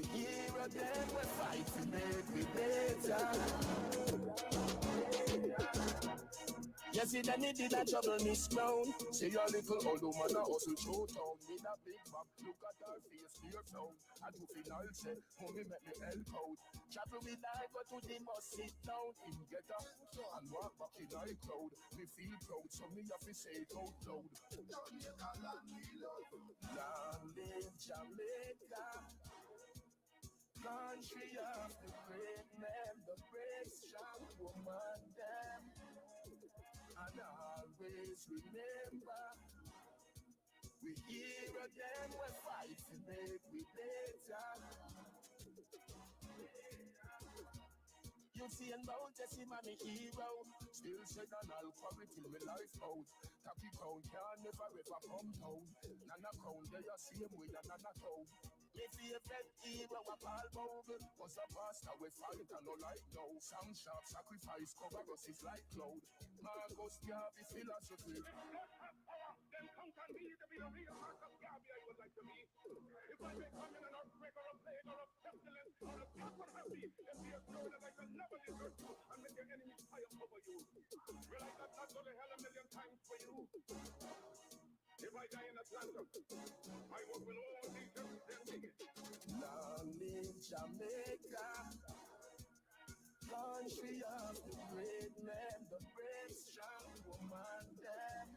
We here again, we fight to make we better. You see that me did a trouble Miss Brown. See your little old woman a hustle through town. With a big bag, look at her face, clear sound. I do feel I'll say, homie make me help out. Travel with I go to the bus, sit down in get up and walk back in our crowd. Me feel proud, so me have to say it out loud. Land in Jamaica, country of the great men, the brave strong woman them. And always remember, we here again, we fight to make we better. You see and bout Jesse man me hero. Still said an alcohol till me life out. Tacky crown can never ever come down. Nana crown they are same way and nana town. Me favorite hero a Paul Bogle. Was a pastor we fight and no like now. Some sharp sacrifice cover us is like cloud. Marcus Garvey philosophy. Then come can be to be the real Marcus Garvey I would like to be. If I may come in an earthquake or a plague or a pestilence or a death or a thief, if we are sure that I can never desert you and make your enemies triumph over you. Realize that not go to hell a million times for you. If I die in Atlanta, I work with all these just then dig it. Long in Jamaica, country of the great men, the brave strong woman them.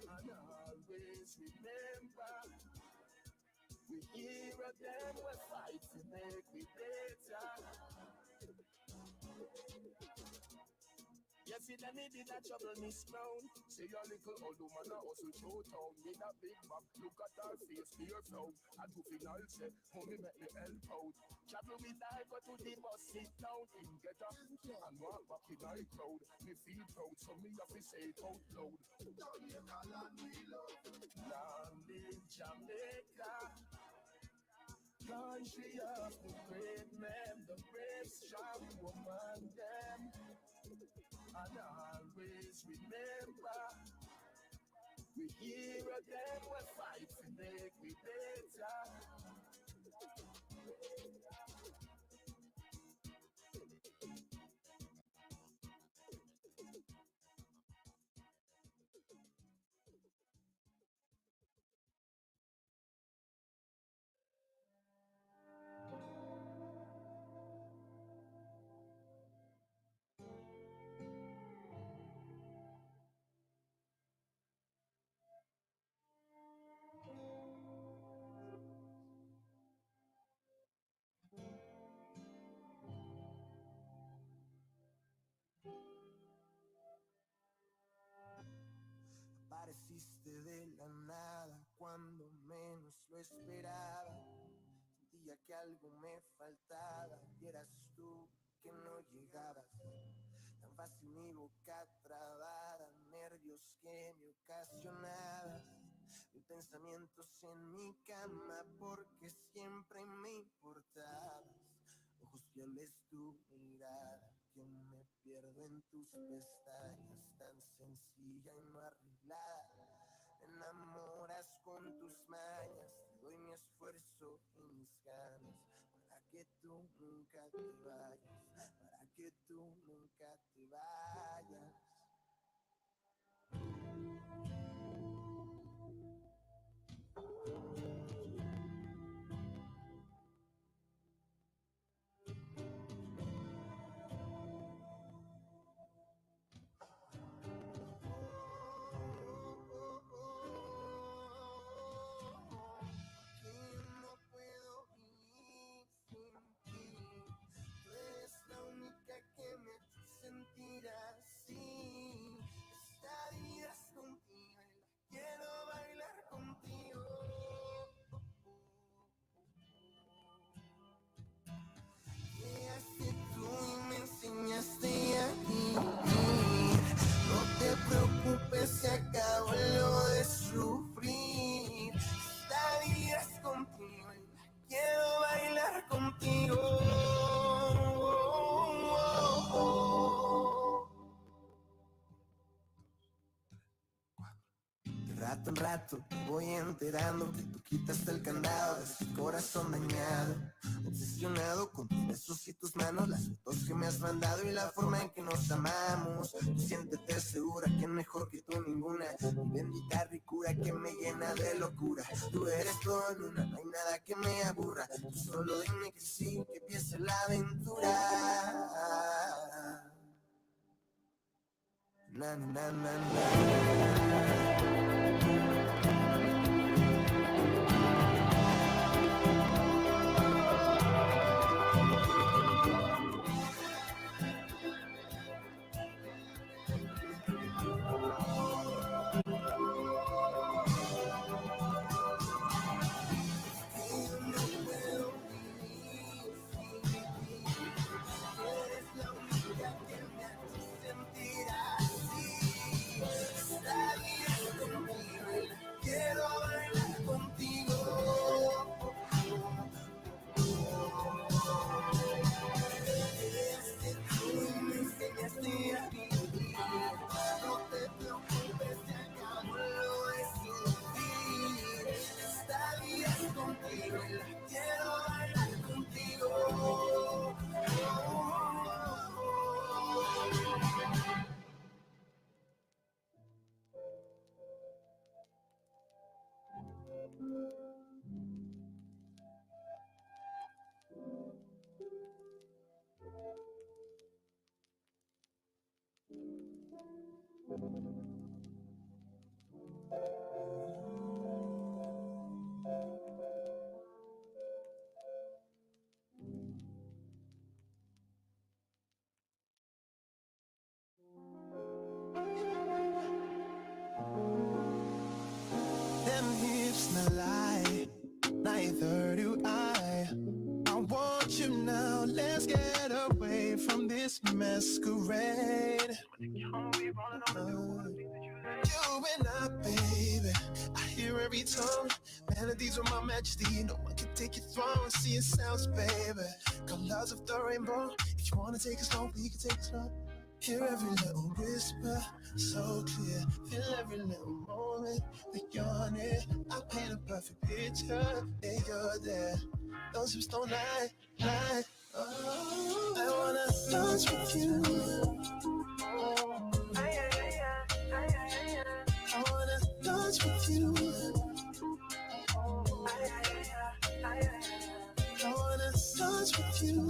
And always remember, we here again, we fight to make we better. You see that me did a trouble Miss Brown. See your little old woman a hustle through town. With a big bag, look at her face, clear frown. I do feel I'll say, homie make me help out. Travel with I go to the bus, sit down in get up and walk back in our crowd. Me feel proud, so me have to say it out loud. Land in Jamaica, country of the great men, the brave strong woman them. And always remember, we here again, we fight to make we better. Apareciste de la nada cuando menos lo esperaba. Sentía que algo me faltaba y eras tú que no llegabas. Tan fácil mi boca trabada, nervios que me ocasionabas. Mil pensamientos en mi cama porque siempre me importabas. Ojos violes, tu mirada, que me pierdo en tus pestañas, tan sencilla y no arreglada. Me enamoras con tus mañas, te doy mi esfuerzo y mis ganas, para que tú nunca te vayas, para que tú nunca te vayas. Sentir rato en rato me voy enterando que tú quitaste el candado de este corazón dañado. Obsesionado con tus besos y tus manos, las fotos que me has mandado y la forma en que nos amamos. Tú siéntete segura que mejor que tú ninguna, mi bendita ricura que me llena de locura. Tú eres todo en una, no hay nada que me aburra. Tú solo dime que sí, que empiece la aventura. Na, na, na, na, na. Them hips no lie, neither do I. I want you now, let's get away from this masquerade. You and I, baby, I hear every tone. Melodies with my majesty, no one can take your throne. See it sounds, baby, colors of the rainbow. If you wanna take it slow, we can take it slow. Hear every little whisper, so clear. Feel every little moment that you're near. I paint a perfect picture, and you're there. Those hips don't lie, lie. Oh, I wanna dance with you. I wanna dance with you. I wanna dance with you.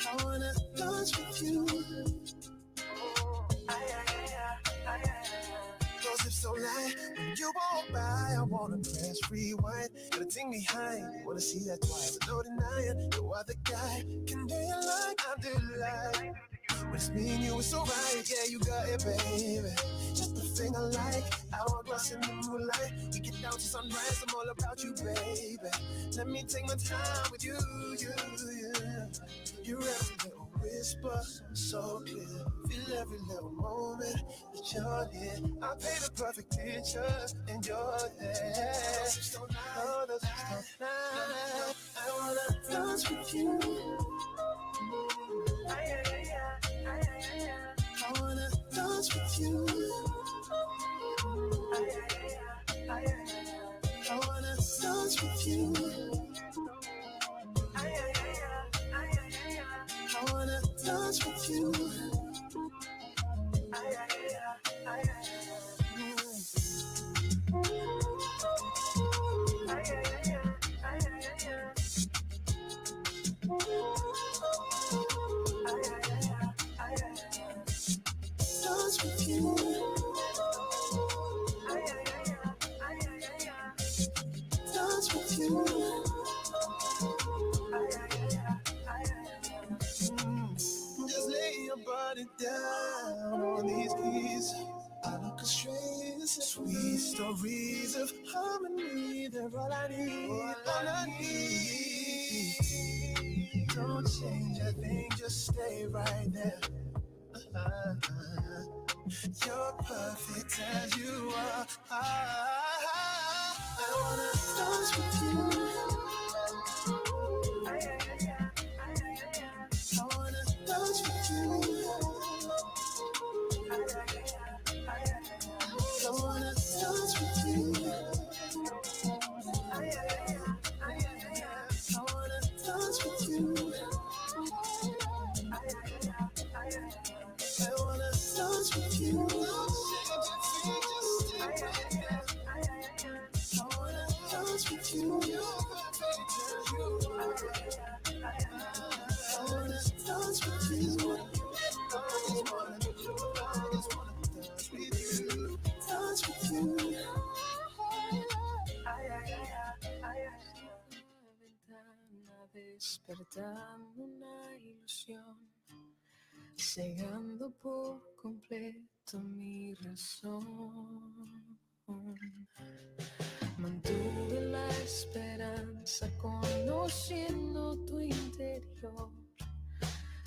I wanna dance with you. Those hips don't lie. When you walk by, I wanna press rewind. Got a thing behind, wanna see that twice. No denying, no other guy can do you like I do like. When it's me and you, it's alright. Yeah, you got it, baby. Just the thing I like. Hourglass in the moonlight. We get down to sunrise. I'm all about you, baby. Let me take my time with you. You're every little whisper, so clear. Feel every little moment that you're here. I paint a perfect picture, and you're there. Oh, those hips don't lie. I wanna dance with you. I wanna dance with you. I wanna dance with you. I wanna dance with you. Dance with you. Dance with you. Just lay your body down on these keys. Unconstrained, sweet stories of harmony. They're all I need. All I need. Don't change a thing, just stay right there. You're perfect as you are. I wanna dance with you. I wanna dance with you. dance with you. I wanna dance with you. Dance with you. Despertando una ilusión, cegando por completo mi razón. Mantuve la esperanza conociendo tu interior,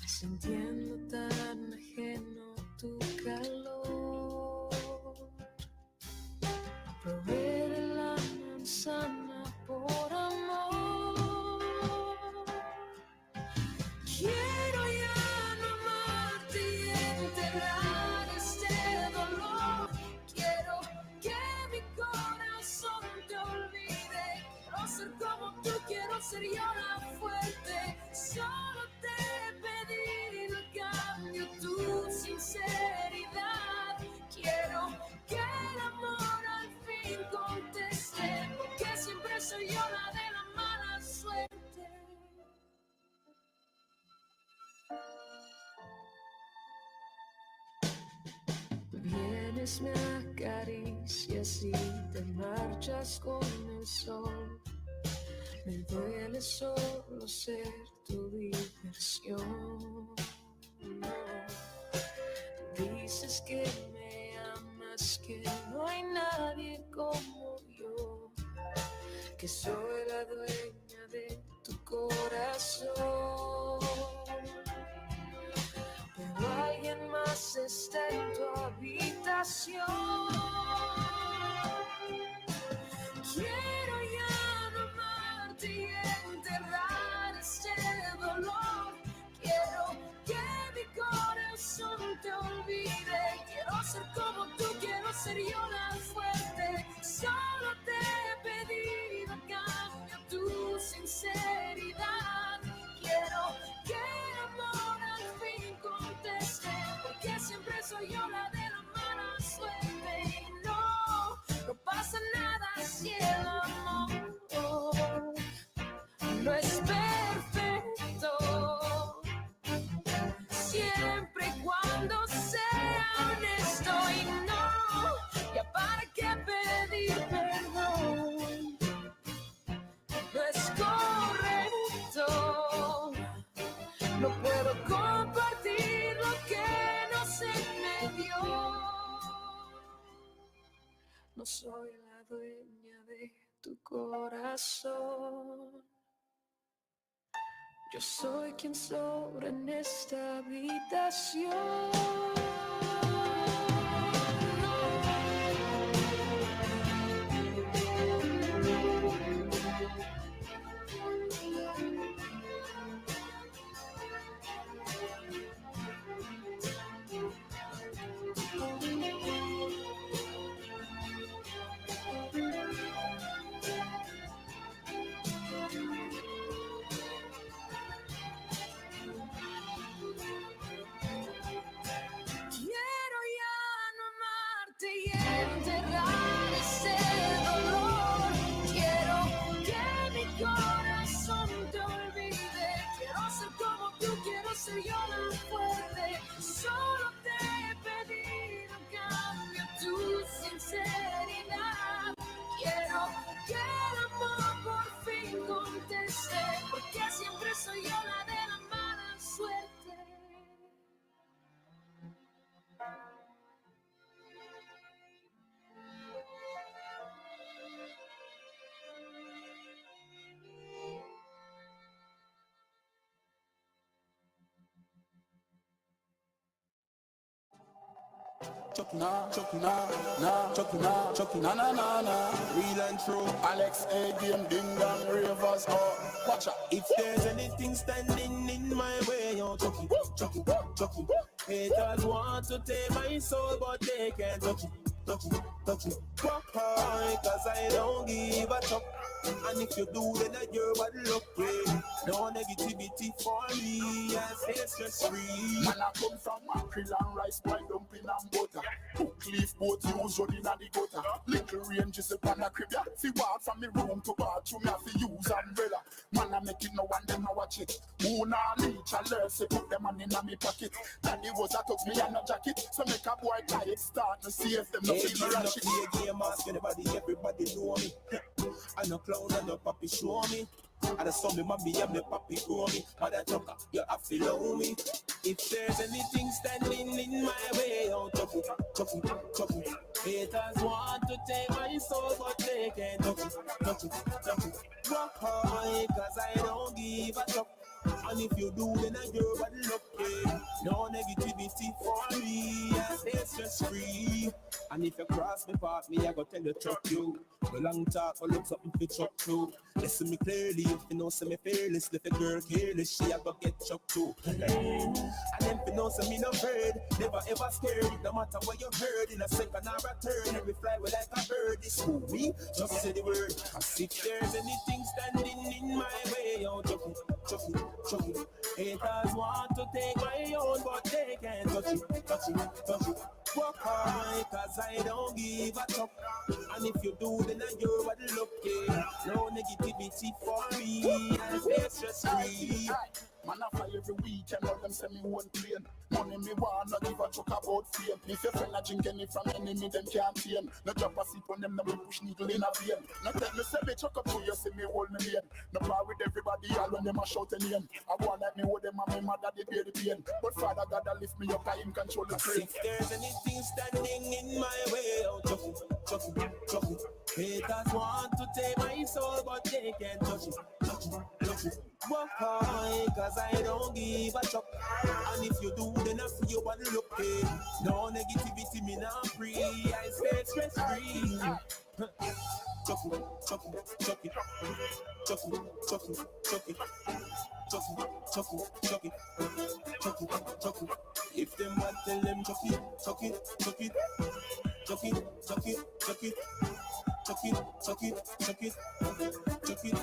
sintiendo tan ajeno tu calor. Probé de la manzana por amor. Quiero ya no amarte y enterrar este dolor. Quiero que mi corazón te olvide. Quiero ser como tú, quiero ser yo la fuerte. Solo te he pedido a cambio tu sinceridad. Quiero que el amor al fin conteste, porque siempre soy yo la de la mala suerte. Vienes, me acaricias y te marchas con el sol. Me duele solo ser tu diversión. Dices que me amas, que no hay nadie como yo, que soy la dueña de tu corazón. Pero alguien más está en tu habitación. Quiero ya no amarte y enterrar este dolor. Quiero que mi corazón te olvide. Quiero ser como tú, quiero ser yo la fuerte. Solo te he pedido a cambio tu sinceridad. Quiero que el amor al fin conteste, porque siempre soy yo la de la mala suerte. Y no pasa nada si el amor no es perfecto. Siempre y cuando sea honesto y no, ya para qué pedir perdón. No es correcto. No puedo compartir lo que no se me dio. No soy la dueña de tu corazón. Yo soy quien sobra en esta habitación. Quiero ya no amarte y enterrar ese dolor. Quiero que mi corazón te olvide. Quiero ser como tú, quiero ser yo la fuerte. Solo te he pedido a cambio tu sinceridad. Quiero que el amor por fin conteste, porque siempre soy yo la de la mala suerte. Chucky na, real and true. Alex A, game ding dong, ravers up. Watch out. If there's anything standing in my way, yo, Chucky. Haters want to take my soul, but they can't touch it. Why? Cause I don't give a fuck. And if you do, then you're bad luck, yeah. No negativity for me, I stay stress free. Man, I come from mackerel and rice, boy, dumpling and butter. Cook leaf boat, use running at the gutter. Little ranges upon the crib, yeah. Fi walk from me room to bathroom, yeah, fi use umbrella. Man, I make it no one, them I watch it. Who now leech, I learn, say put them money in my pocket. Daddy was a took me and a jacket, so make a boy tired start to see if them no feel me ratchet. Play a game, ask anybody, everybody know me. I no clown, I no puppy show me. I just saw me mommy and me papi grow me. Mother chucker, you have to love me. If there's anything standing in my way, oh, chuck it, chuck it, chuck it. Haters want to take my soul, but they can't touch it, touch it, touch it. Walk high, cause I don't give a fuck. And if you do, then I do what lucky. No negativity for me, I stay stress free. And if you cross me path, me I go tell you chuck you. The long talk, I look something to chuck too. Listen me clearly, if you know say me fearless. If a girl careless, she I go get chucked too. And if you know say me no afraid, never ever scared. No matter what you heard, in a second or a turn, every fly with like a bird. It's who me, just say the word. Cause if there's anything standing in my way, oh chuck it, chuck it, chuck it. Haters want to take my own, but they can't touch it, touch it, touch it. Walk high, cause I don't give a fuck. And if you do, then I do what lucky. No negativity for me, I stay stress free. Man, I fly every weekend, all them send me one plane. Money me want, not give a chuck about fame. If your friend a drink any from enemy, them can't tame. No drop a seat on them, no we push needle in a vein. No tell me, say me chuck up to you, see me hold me lane. No bar with everybody, all when them a shout a name. I want like me with them and me mother, they bear the pain. But Father God, I lift me up, I him control the train. If there's anything standing in my way, oh chuck it, chuck it, chuck it. Haters want to take my soul, but they can't touch it, touch it, touch it. Walk high, cause I don't give a chuck. And if you do, then I see you what lucky. No negativity, me not free. I stay stress free. Chuck it, chuck it, chuck it. Chuck it, chuck it, chuck it. Chuck it, chuck it, chuck it. Chuck it, chuck it. If them want, tell them chuck it, chuck it, chuck it. Chuck it, chuck it, chuck it. Chuck it, chuck it, chuck it. Chuck it.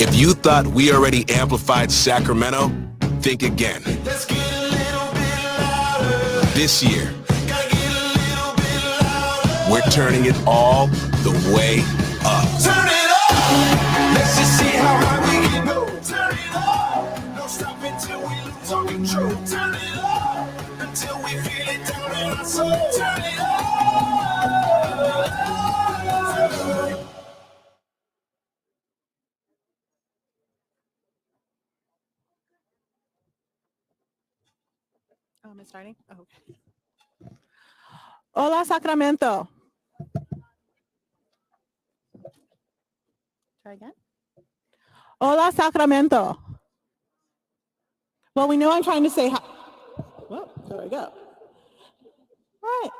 If you thought we already amplified Sacramento, think again. Let's get a little bit louder. This year, Gotta get a little bit louder. we're turning it all the way up. Turn it up. Let's just see how high we can go. Turn it up. No stopping till we lose our control. Turn it up until we feel it down in our soul. Turn it up. I starting? Oh, okay. Hola, Sacramento. Try again. Hola, Sacramento. Well, we know I'm trying to say hi. Well, there we go. All right.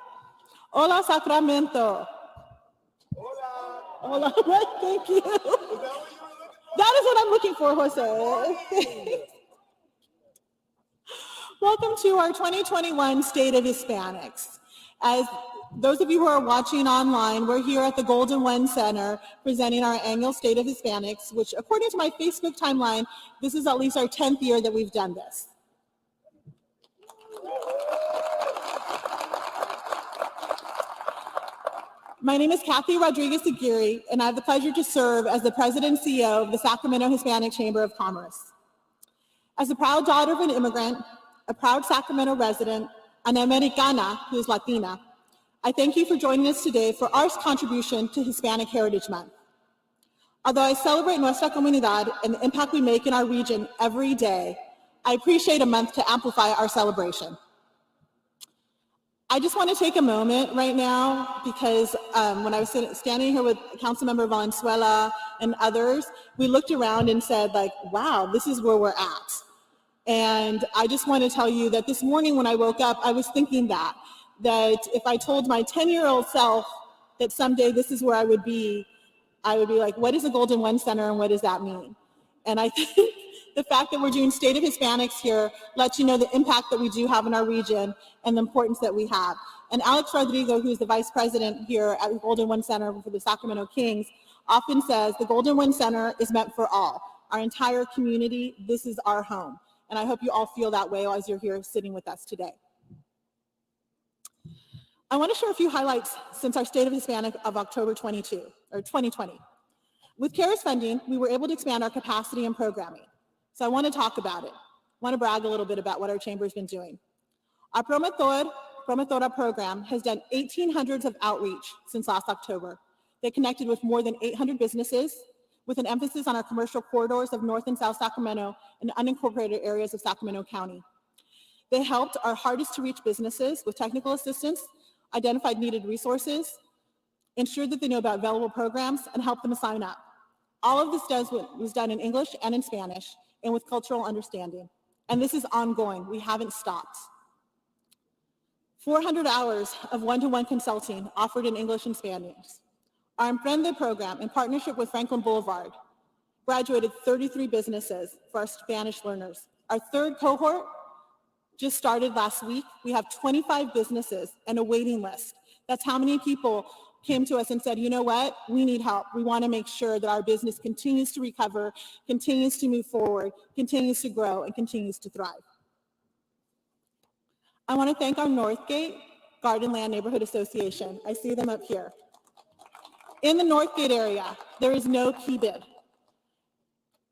Hola, Sacramento. Hola. Right, thank you. That is what I'm looking for, Jose. Welcome to our 2021 State of Hispanics. As those of you who are watching online, we're here at the Golden One Center presenting our annual State of Hispanics, which according to my Facebook timeline, this is at least our 10th year that we've done this. My name is Kathy Rodriguez-Aguirre, and I have the pleasure to serve as the President and CEO of the Sacramento Hispanic Chamber of Commerce. As a proud daughter of an immigrant, a proud Sacramento resident, an Americana who is Latina, I thank you for joining us today for our contribution to Hispanic Heritage Month. Although I celebrate Nuestra Comunidad and the impact we make in our region every day, I appreciate a month to amplify our celebration. I just want to take a moment right now because when I was standing here with Councilmember Valenzuela and others, we looked around and said, like, wow, this is where we're at. And I just want to tell you that this morning when I woke up, I was thinking that if I told my 10-year-old self that someday this is where I would be like, what is a Golden One Center and what does that mean? And I think the fact that we're doing State of Hispanics here lets you know the impact that we do have in our region and the importance that we have. And Alex Rodrigo, who's the vice president here at the Golden One Center for the Sacramento Kings, often says the Golden One Center is meant for all. Our entire community, this is our home. And I hope you all feel that way as you're here sitting with us today. I want to share a few highlights since our State of Hispanic of October 2020. With CARES funding, we were able to expand our capacity and programming. So I want to talk about it. I want to brag a little bit about what our chamber's been doing. Our Promotora program has done 1,800s of outreach since last October. They connected with more than 800 businesses with an emphasis on our commercial corridors of North and South Sacramento and unincorporated areas of Sacramento County. They helped our hardest to reach businesses with technical assistance, identified needed resources, ensured that they know about available programs, and helped them sign up. All of this was done in English and in Spanish and with cultural understanding. And this is ongoing. We haven't stopped. 400 hours of one-to-one consulting offered in English and Spanish. Our Emprende program, in partnership with Franklin Boulevard, graduated 33 businesses for our Spanish learners. Our third cohort just started last week. We have 25 businesses and a waiting list. That's how many people came to us and said, you know what, we need help. We want to make sure that our business continues to recover, continues to move forward, continues to grow, and continues to thrive. I want to thank our Northgate Garden Land Neighborhood Association. I see them up here. In the Northgate area, there is no key bid.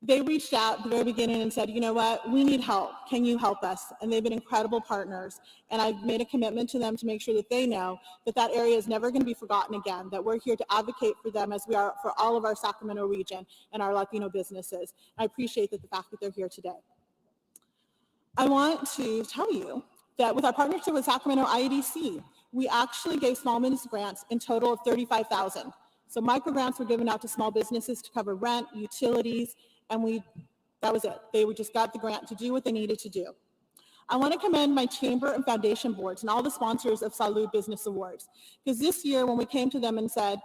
They reached out at the very beginning and said, you know what, we need help. Can you help us? And they've been incredible partners. And I've made a commitment to them to make sure that they know that that area is never going to be forgotten again, that we're here to advocate for them as we are for all of our Sacramento region and our Latino businesses. I appreciate the fact that they're here today. I want to tell you that with our partnership with Sacramento IEDC, we actually gave small business grants in total of $35,000. So micro grants were given out to small businesses to cover rent, utilities, and that was it. They just got the grant to do what they needed to do. I want to commend my chamber and foundation boards and all the sponsors of Salud Business Awards. Because this year when we came to them and said,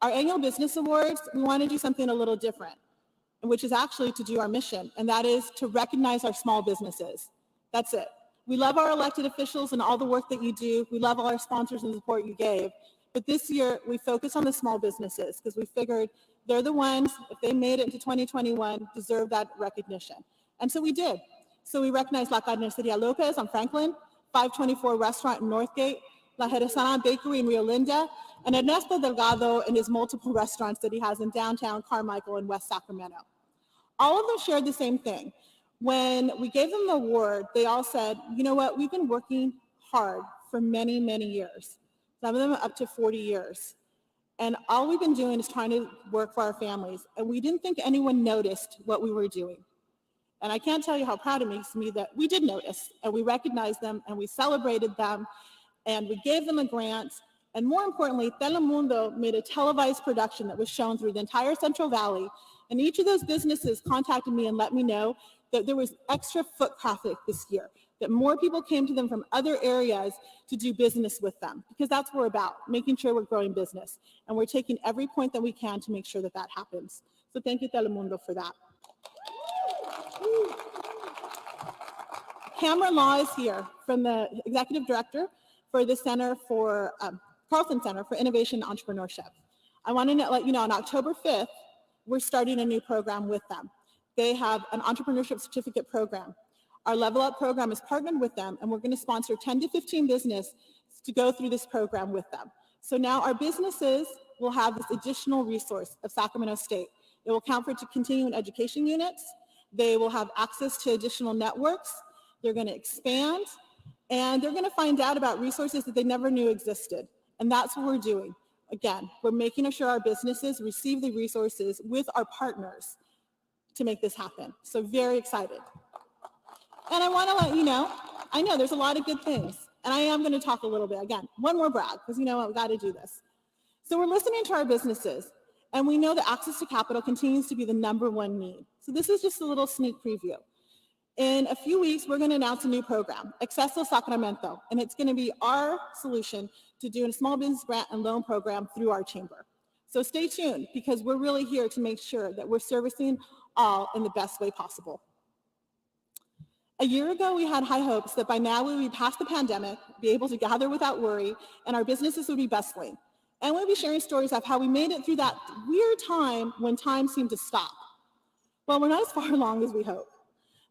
our annual business awards, we want to do something a little different, which is actually to do our mission, and that is to recognize our small businesses. That's it. We love our elected officials and all the work that you do. We love all our sponsors and the support you gave. But this year, we focus on the small businesses because we figured they're the ones, if they made it into 2021, deserve that recognition. And so we did. So we recognized La Carniceria Lopez on Franklin, 524 Restaurant in Northgate, La Jerezana Bakery in Rio Linda, and Ernesto Delgado and his multiple restaurants that he has in downtown Carmichael and West Sacramento. All of them shared the same thing. When we gave them the award, they all said, you know what, we've been working hard for many, many years. Some of them up to 40 years. And all we've been doing is trying to work for our families. And we didn't think anyone noticed what we were doing. And I can't tell you how proud it makes me that we did notice, and we recognized them, and we celebrated them, and we gave them a grant. And more importantly, Telemundo made a televised production that was shown through the entire Central Valley. And each of those businesses contacted me and let me know that there was extra foot traffic this year, that more people came to them from other areas to do business with them, because that's what we're about, making sure we're growing business. And we're taking every point that we can to make sure that that happens. So thank you, Telemundo, for that. Cameron Law is here from the executive director for the Center for Carlson Center for Innovation and Entrepreneurship. I want to let you know on October 5th, we're starting a new program with them. They have an entrepreneurship certificate program. Our Level Up program is partnered with them, and we're going to sponsor 10 to 15 businesses to go through this program with them. So now our businesses will have this additional resource of Sacramento State. It will count for continuing education units. They will have access to additional networks. They're going to expand, and they're going to find out about resources that they never knew existed. And that's what we're doing. Again, we're making sure our businesses receive the resources with our partners to make this happen. So very excited. And I want to let you know, I know there's a lot of good things, and I am going to talk a little bit. Again, one more brag, because you know what, we got to do this. So we're listening to our businesses, and we know that access to capital continues to be the #1 need. So this is just a little sneak preview. In a few weeks, we're going to announce a new program, Acceso Sacramento, and it's going to be our solution to do a small business grant and loan program through our chamber. So stay tuned, because we're really here to make sure that we're servicing all in the best way possible. A year ago, we had high hopes that by now we would be past the pandemic, be able to gather without worry, and our businesses would be bustling. And we'll be sharing stories of how we made it through that weird time when time seemed to stop. Well, we're not as far along as we hoped.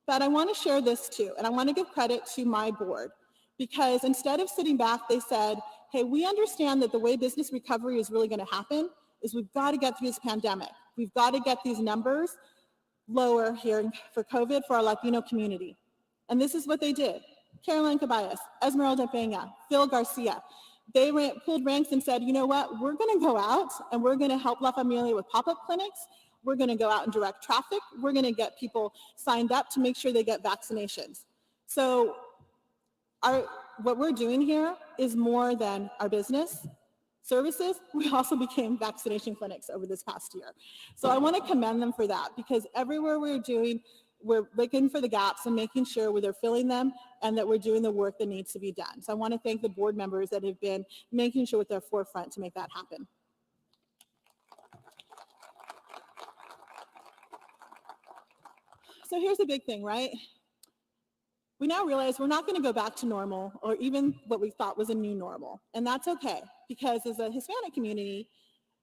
But I want to share this too, and I want to give credit to my board, because instead of sitting back, they said, hey, we understand that the way business recovery is really going to happen is we've got to get through this pandemic. We've got to get these numbers lower here for COVID for our Latino community. And this is what they did. Caroline Caballas, Esmeralda Peña, Phil Garcia, they pulled ranks and said, you know what, we're going to go out and we're going to help La Familia with pop-up clinics. We're going to go out and direct traffic. We're going to get people signed up to make sure they get vaccinations. So what we're doing here is more than our business services. We also became vaccination clinics over this past year. So I want to commend them for that, because everywhere we're looking for the gaps and making sure they're filling them and that we're doing the work that needs to be done. So I want to thank the board members that have been making sure with their forefront to make that happen. So here's the big thing, right? We now realize we're not going to go back to normal, or even what we thought was a new normal. And that's okay, because as a Hispanic community,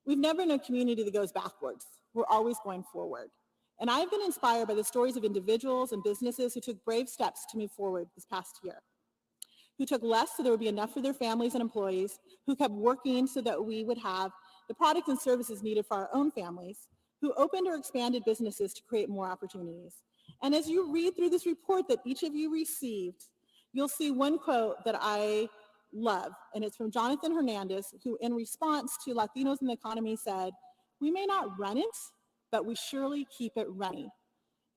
we've never known a community that goes backwards. We're always going forward. And I've been inspired by the stories of individuals and businesses who took brave steps to move forward this past year, who took less so there would be enough for their families and employees, who kept working so that we would have the products and services needed for our own families, who opened or expanded businesses to create more opportunities. And as you read through this report that each of you received, you'll see one quote that I love, and it's from Jonathan Hernandez, who in response to Latinos in the economy said, we may not run it, but we surely keep it running.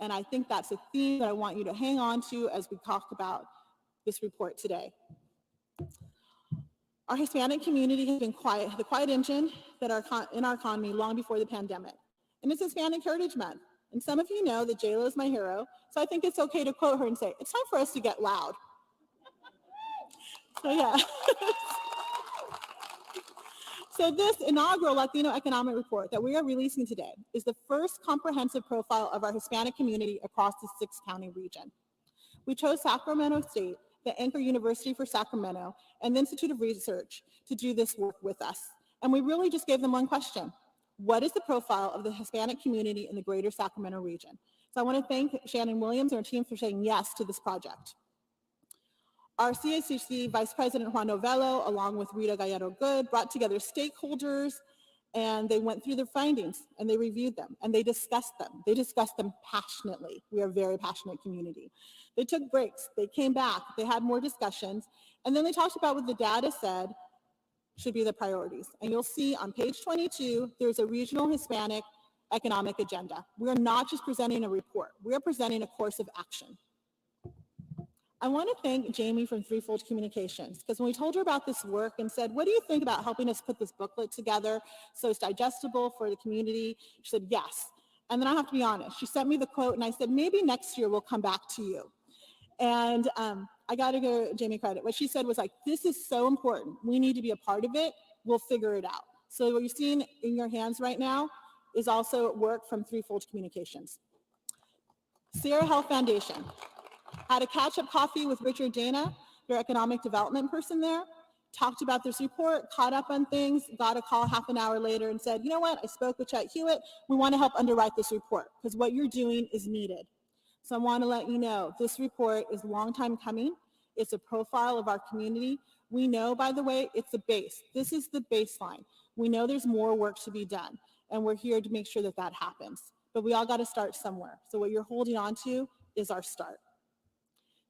And I think that's a theme that I want you to hang on to as we talk about this report today. Our Hispanic community has been the quiet engine that in our economy long before the pandemic. And it's Hispanic Heritage Month. And some of you know that JLo is my hero, so I think it's okay to quote her and say, it's time for us to get loud. So yeah. So this inaugural Latino Economic Report that we are releasing today is the first comprehensive profile of our Hispanic community across the 6-county region. We chose Sacramento State, the Anchor University for Sacramento, and the Institute of Research to do this work with us. And we really just gave them one question. What is the profile of the Hispanic community in the greater Sacramento region? So I want to thank Shannon Williams and her team for saying yes to this project. Our SHCC Vice President Juan Novello, along with Rita Gallardo-Good, brought together stakeholders, and they went through their findings and they reviewed them and they discussed them. They discussed them passionately. We are a very passionate community. They took breaks, they came back, they had more discussions, and then they talked about what the data said should be the priorities. And you'll see on page 22, there's a regional Hispanic economic agenda. We're not just presenting a report, we're presenting a course of action. I want to thank Jamie from Threefold Communications, because when we told her about this work and said, what do you think about helping us put this booklet together so it's digestible for the community? She said, yes. And then I have to be honest, she sent me the quote and I said, maybe next year we'll come back to you. And I got to give Jamie credit. What she said was like, this is so important. We need to be a part of it. We'll figure it out. So what you're seeing in your hands right now is also work from Threefold Communications. Sierra Health Foundation. Had a catch-up coffee with Richard Dana, their economic development person there, talked about this report, caught up on things, got a call half an hour later and said, you know what, I spoke with Chet Hewitt. We want to help underwrite this report because what you're doing is needed. So I want to let you know, this report is a long time coming. It's a profile of our community. We know, by the way, it's the base. This is the baseline. We know there's more work to be done, and we're here to make sure that that happens. But we all got to start somewhere. So what you're holding on to is our start.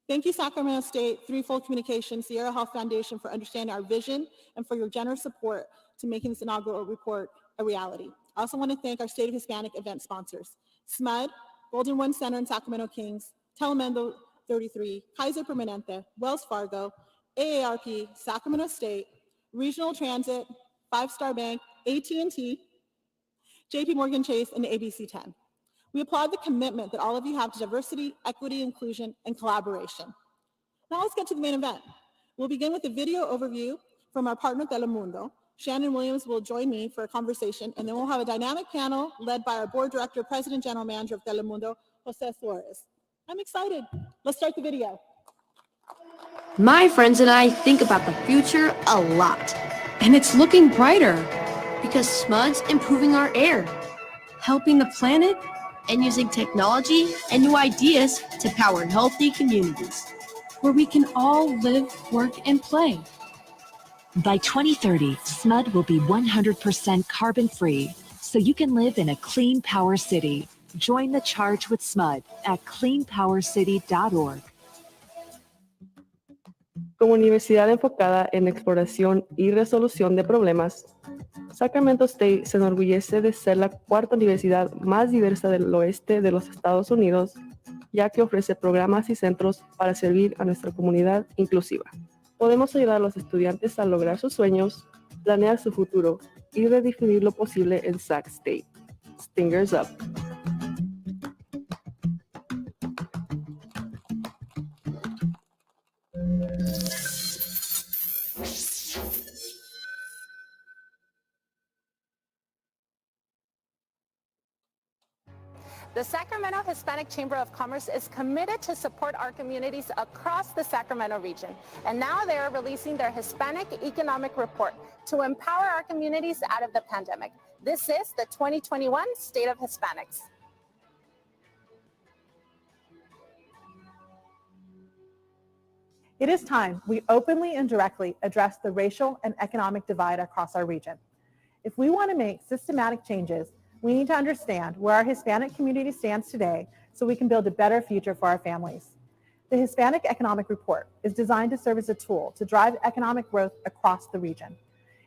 Thank you, Sacramento State, Threefold Communications, Sierra Health Foundation for understanding our vision and for your generous support to making this inaugural report a reality. I also want to thank our State of Hispanic event sponsors, SMUD, Golden One Center in Sacramento Kings, Telemundo 33, Kaiser Permanente, Wells Fargo, AARP, Sacramento State, Regional Transit, Five Star Bank, AT&T, JP Morgan Chase, and ABC 10. We applaud the commitment that all of you have to diversity, equity, inclusion, and collaboration. Now let's get to the main event. We'll begin with a video overview from our partner Telemundo. Shannon Williams will join me for a conversation, and then we'll have a dynamic panel led by our board director, president, general manager of Telemundo, Jose Flores. I'm excited. Let's start the video. My friends and I think about the future a lot, and it's looking brighter because SMUD's improving our air, helping the planet, and using technology and new ideas to power healthy communities where we can all live, work, and play. By 2030, SMUD will be 100% carbon-free, so you can live in a clean power city. Join the charge with SMUD at cleanpowercity.org. Como universidad enfocada en exploración y resolución de problemas, Sacramento State se enorgullece de ser la cuarta universidad más diversa del oeste de los Estados Unidos, ya que ofrece programas y centros para servir a nuestra comunidad inclusiva. Podemos ayudar a los estudiantes a lograr sus sueños, planear su futuro y redefinir lo posible en Sac State. Stingers up! The Sacramento Hispanic Chamber of Commerce is committed to support our communities across the Sacramento region. And now they are releasing their Hispanic Economic Report to empower our communities out of the pandemic. This is the 2021 State of Hispanics. It is time we openly and directly address the racial and economic divide across our region. If we want to make systematic changes, we need to understand where our Hispanic community stands today so we can build a better future for our families. The Hispanic Economic Report is designed to serve as a tool to drive economic growth across the region.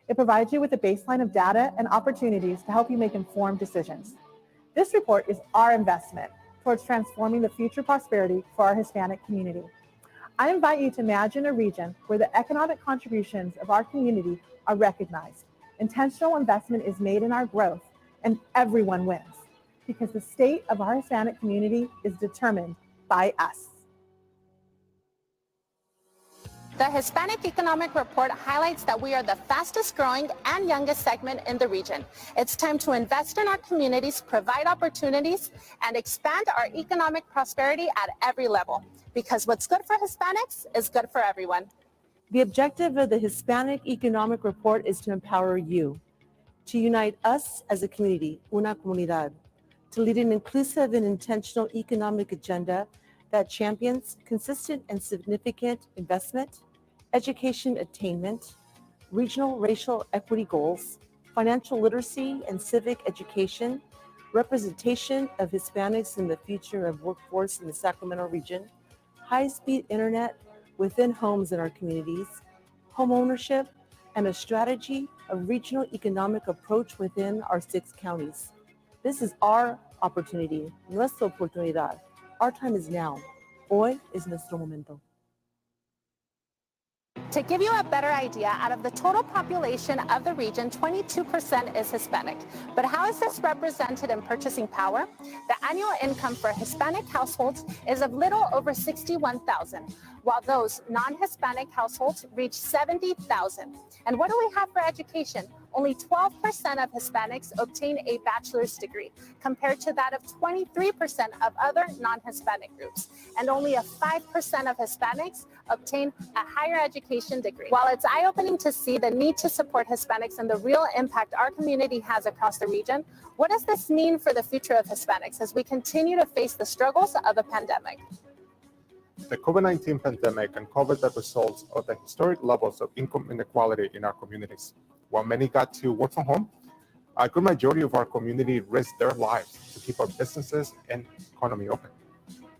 It provides you with a baseline of data and opportunities to help you make informed decisions. This report is our investment towards transforming the future prosperity for our Hispanic community. I invite you to imagine a region where the economic contributions of our community are recognized. Intentional investment is made in our growth, and everyone wins because the state of our Hispanic community is determined by us. The Hispanic Economic Report highlights that we are the fastest growing and youngest segment in the region. It's time to invest in our communities, provide opportunities, and expand our economic prosperity at every level. Because what's good for Hispanics is good for everyone. The objective of the Hispanic Economic Report is to empower you, to unite us as a community, una comunidad, to lead an inclusive and intentional economic agenda that champions consistent and significant investment, education attainment, regional racial equity goals, financial literacy and civic education, representation of Hispanics in the future of workforce in the Sacramento region, high-speed internet within homes in our communities, home ownership, and a strategy of regional economic approach within our 6 counties. This is our opportunity, nuestra oportunidad. Our time is now. Hoy es nuestro momento. To give you a better idea, out of the total population of the region, 22% is Hispanic. But how is this represented in purchasing power? The annual income for Hispanic households is of little over $61,000, while those non-Hispanic households reach $70,000. And what do we have for education? Only 12% of Hispanics obtain a bachelor's degree, compared to that of 23% of other non-Hispanic groups. And only 5% of Hispanics obtain a higher education degree. While it's eye-opening to see the need to support Hispanics and the real impact our community has across the region, what does this mean for the future of Hispanics as we continue to face the struggles of a pandemic? The COVID-19 pandemic uncovered the results of the historic levels of income inequality in our communities. While many got to work from home, a good majority of our community risked their lives to keep our businesses and economy open.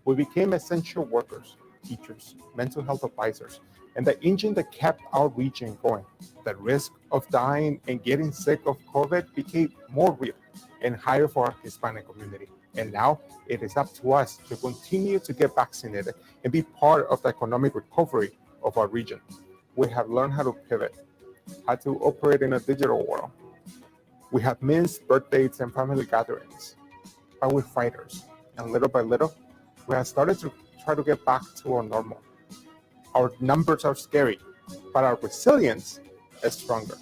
We became essential workers, teachers, mental health advisors, and the engine that kept our region going. The risk of dying and getting sick of COVID became more real and higher for our Hispanic community. And now it is up to us to continue to get vaccinated and be part of the economic recovery of our region. We have learned how to pivot, how to operate in a digital world. We have missed birthdays and family gatherings, but we're fighters. And little by little, we have started to try to get back to our normal. Our numbers are scary, but our resilience is stronger.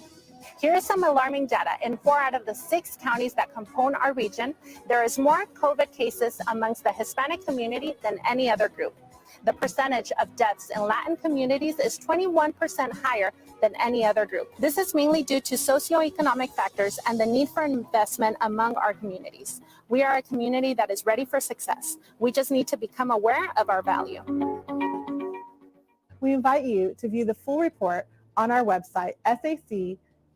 Here is some alarming data. In 4 out of the 6 counties that compose our region, there is more COVID cases amongst the Hispanic community than any other group. The percentage of deaths in Latin communities is 21% higher than any other group. This is mainly due to socioeconomic factors and the need for investment among our communities. We are a community that is ready for success. We just need to become aware of our value. We invite you to view the full report on our website,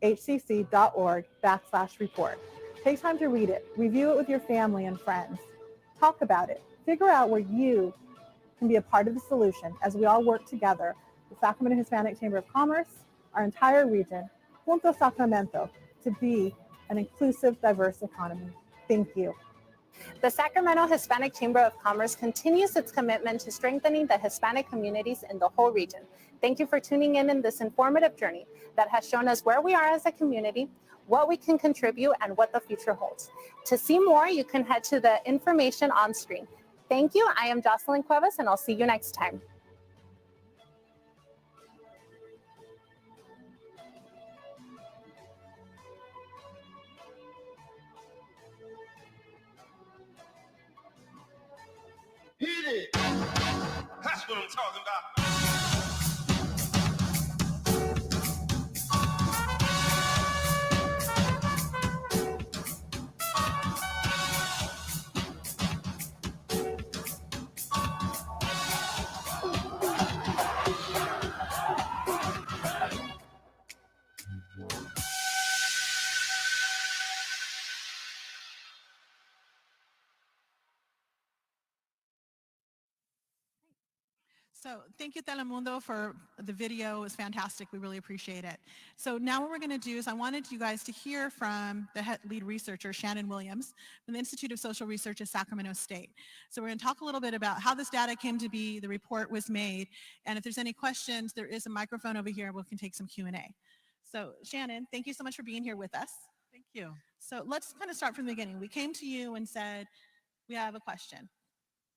shcc.org/report. Take time to read it, review it with your family and friends. Talk about it. Figure out where you can be a part of the solution as we all work together, the Sacramento Hispanic Chamber of Commerce, our entire region, Junto Sacramento, to be an inclusive, diverse economy. Thank you. The Sacramento Hispanic Chamber of Commerce continues its commitment to strengthening the Hispanic communities in the whole region. Thank you for tuning in this informative journey that has shown us where we are as a community, what we can contribute, and what the future holds. To see more, you can head to the information on screen. Thank you. I am Jocelyn Cuevas, and I'll see you next time. Hit it. That's what I'm talking about. So thank you, Telemundo, for the video. It was fantastic. We really appreciate it. So now what we're going to do is I wanted you guys to hear from the lead researcher, Shannon Williams, from the Institute of Social Research at Sacramento State. So we're going to talk a little bit about how this data came to be, the report was made, and if there's any questions, there is a microphone over here. We can take some Q&A. So Shannon, thank you so much for being here with us. Thank you. So let's kind of start from the beginning. We came to you and said, we have a question.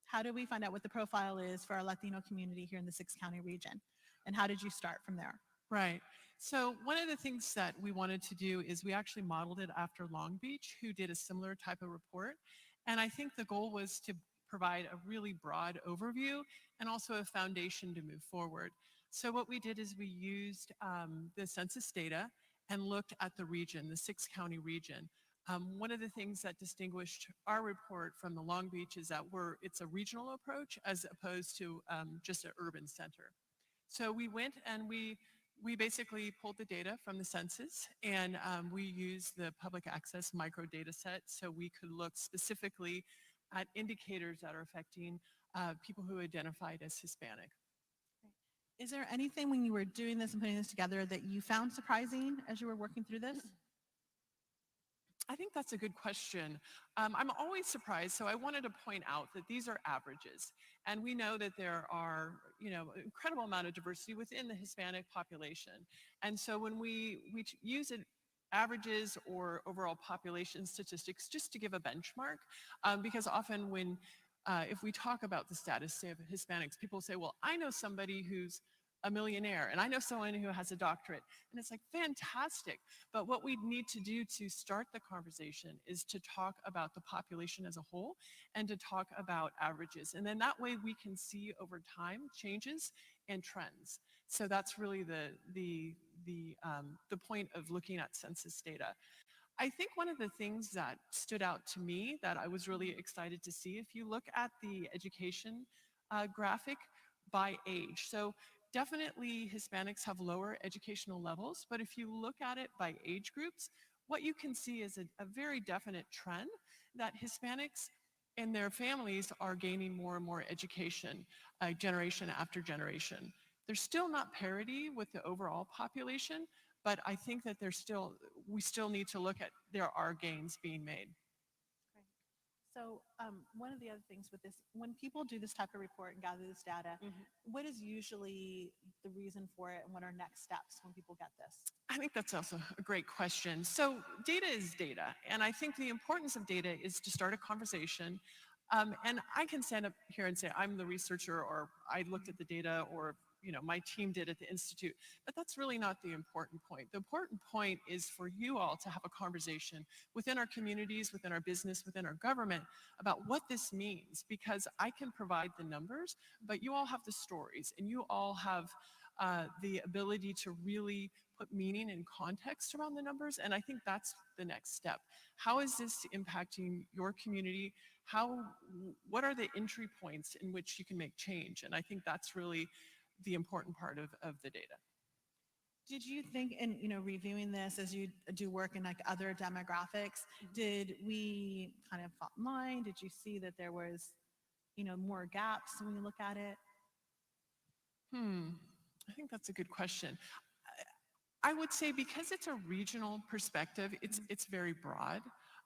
How do we find out what the profile is for our Latino community here in the 6-county region? And how did you start from there? Right. So one of the things that we wanted to do is we actually modeled it after Long Beach, who did a similar type of report. And I think the goal was to provide a really broad overview and also a foundation to move forward. So what we did is we used the census data and looked at the region, the 6-county region. One of the things that distinguished our report from the Long Beach is that it's a regional approach as opposed to just an urban center. So we went and we basically pulled the data from the census, and we used the public access micro data set so we could look specifically at indicators that are affecting people who identified as Hispanic. Is there anything when you were doing this and putting this together that you found surprising as you were working through this? I think think that's a good question. I'm always surprised, so I wanted to point out that these are averages. And we know that there are, an incredible amount of diversity within the Hispanic population. And so when we use averages or overall population statistics just to give a benchmark, because often when if we talk about the status, say, of Hispanics, people say, well, I know somebody who's a millionaire, and I know someone who has a doctorate. And it's like, fantastic. But what we need to do to start the conversation is to talk about the population as a whole and to talk about averages. And then that way we can see over time changes and trends. So that's really the point of looking at census data. I think one of the things that stood out to me that I was really excited to see, if you look at the education graphic by age. So definitely Hispanics have lower educational levels, but if you look at it by age groups, what you can see is a very definite trend that Hispanics and their families are gaining more and more education generation after generation. There's still not parity with the overall population, but I think that we still need to look at, there are gains being made. So one of the other things with this, when people do this type of report and gather this data, what is usually the reason for it, and what are next steps when people get this? I think that's also a great question. So data is data, and I think the importance of data is to start a conversation. And I can stand up here and say, I'm the researcher, or I looked at the data, or my team did at the Institute, but that's really not the important point. The important point is for you all to have a conversation within our communities, within our business, within our government about what this means, because I can provide the numbers, but you all have the stories, and you all have the ability to really put meaning and context around the numbers, and I think that's the next step. How is this impacting your community? What are the entry points in which you can make change? And I think that's really the important part of the data. Did you think, in reviewing this as you do work in like other demographics, did we kind of fall in line? Did you see that there was, more gaps when you look at it? I think that's a good question. I would say because it's a regional perspective, it's very broad.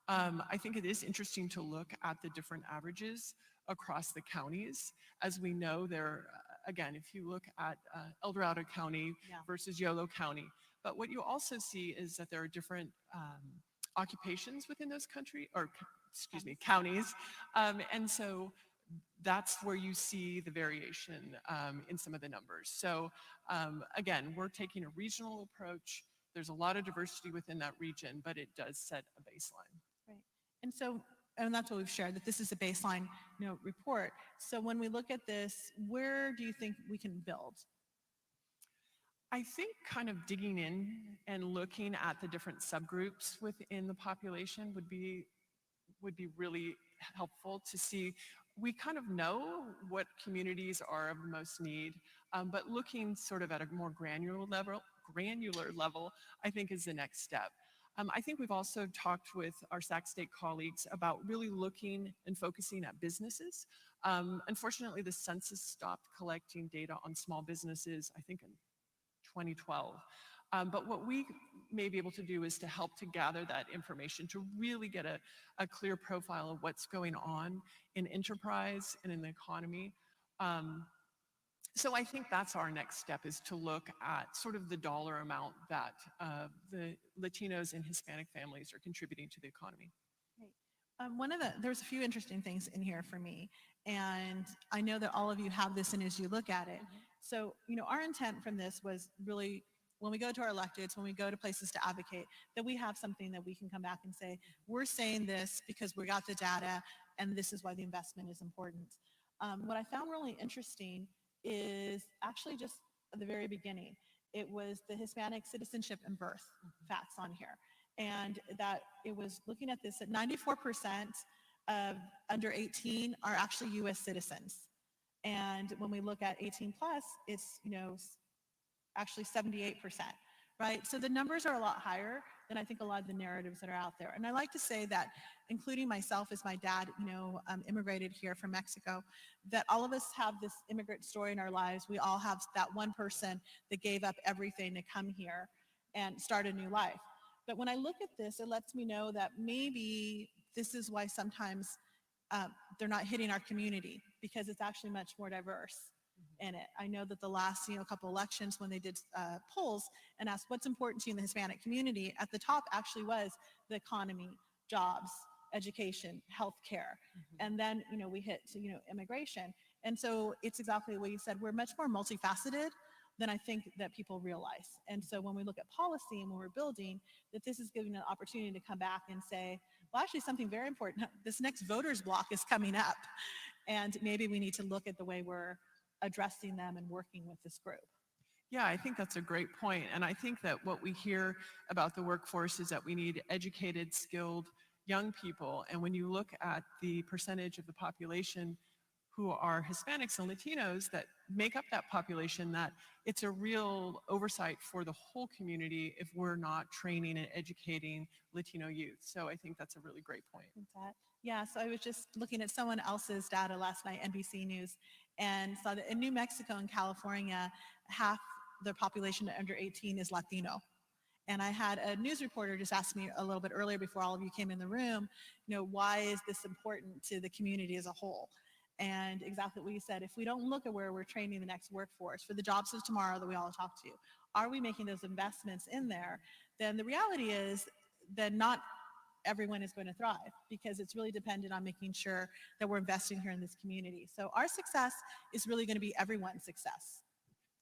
I think it is interesting to look at the different averages across the counties. As we know, again, if you look at El Dorado County versus Yolo County, but what you also see is that there are different occupations within those counties. And so that's where you see the variation in some of the numbers. So again, we're taking a regional approach. There's a lot of diversity within that region, but it does set a baseline. Right. And so, and that's what we've shared, that this is a baseline report. So when we look at this, where do you think we can build? I think kind of digging in and looking at the different subgroups within the population would be really helpful to see. We kind of know what communities are of most need, but looking sort of at a more granular level, I think is the next step. I think we've also talked with our Sac State colleagues about really looking and focusing at businesses. Unfortunately, the census stopped collecting data on small businesses, I think in 2012. But what we may be able to do is to help to gather that information to really get a clear profile of what's going on in enterprise and in the economy. So I think that's our next step, is to look at sort of the dollar amount that the Latinos and Hispanic families are contributing to the economy. There's a few interesting things in here for me, and I know that all of you have this in as you look at it. So, our intent from this was really, when we go to our electeds, when we go to places to advocate, that we have something that we can come back and say, we're saying this because we got the data, and this is why the investment is important. What I found really interesting is actually just at the very beginning. It was the Hispanic citizenship and birth facts on here. And that it was looking at this, that 94% of under 18 are actually US citizens. And when we look at 18 plus, it's, actually 78%, right? So the numbers are a lot higher than I think a lot of the narratives that are out there. And I like to say that, including myself, as my dad, immigrated here from Mexico, that all of us have this immigrant story in our lives. We all have that one person that gave up everything to come here and start a new life. But when I look at this, it lets me know that maybe this is why sometimes they're not hitting our community, because it's actually much more diverse in it. I know that the last couple elections, when they did polls and asked what's important to you in the Hispanic community, at the top actually was the economy, jobs, education, healthcare, and then we hit to immigration. And so it's exactly what you said. We're much more multifaceted than I think that people realize. And so when we look at policy and when we're building, that this is giving an opportunity to come back and say, well, actually something very important, this next voters block is coming up, and maybe we need to look at the way we're addressing them and working with this group. Yeah, I think that's a great point. And I think that what we hear about the workforce is that we need educated, skilled young people. And when you look at the percentage of the population who are Hispanics and Latinos that make up that population, that it's a real oversight for the whole community if we're not training and educating Latino youth. So I think that's a really great point. Yeah, so I was just looking at someone else's data last night, NBC News, and saw that in New Mexico and California, half the population under 18 is Latino. And I had a news reporter just ask me a little bit earlier before all of you came in the room, why is this important to the community as a whole? And exactly what you said, if we don't look at where we're training the next workforce for the jobs of tomorrow that we all talk to, are we making those investments in there? Then the reality is that not everyone is going to thrive, because it's really dependent on making sure that we're investing here in this community. So our success is really going to be everyone's success.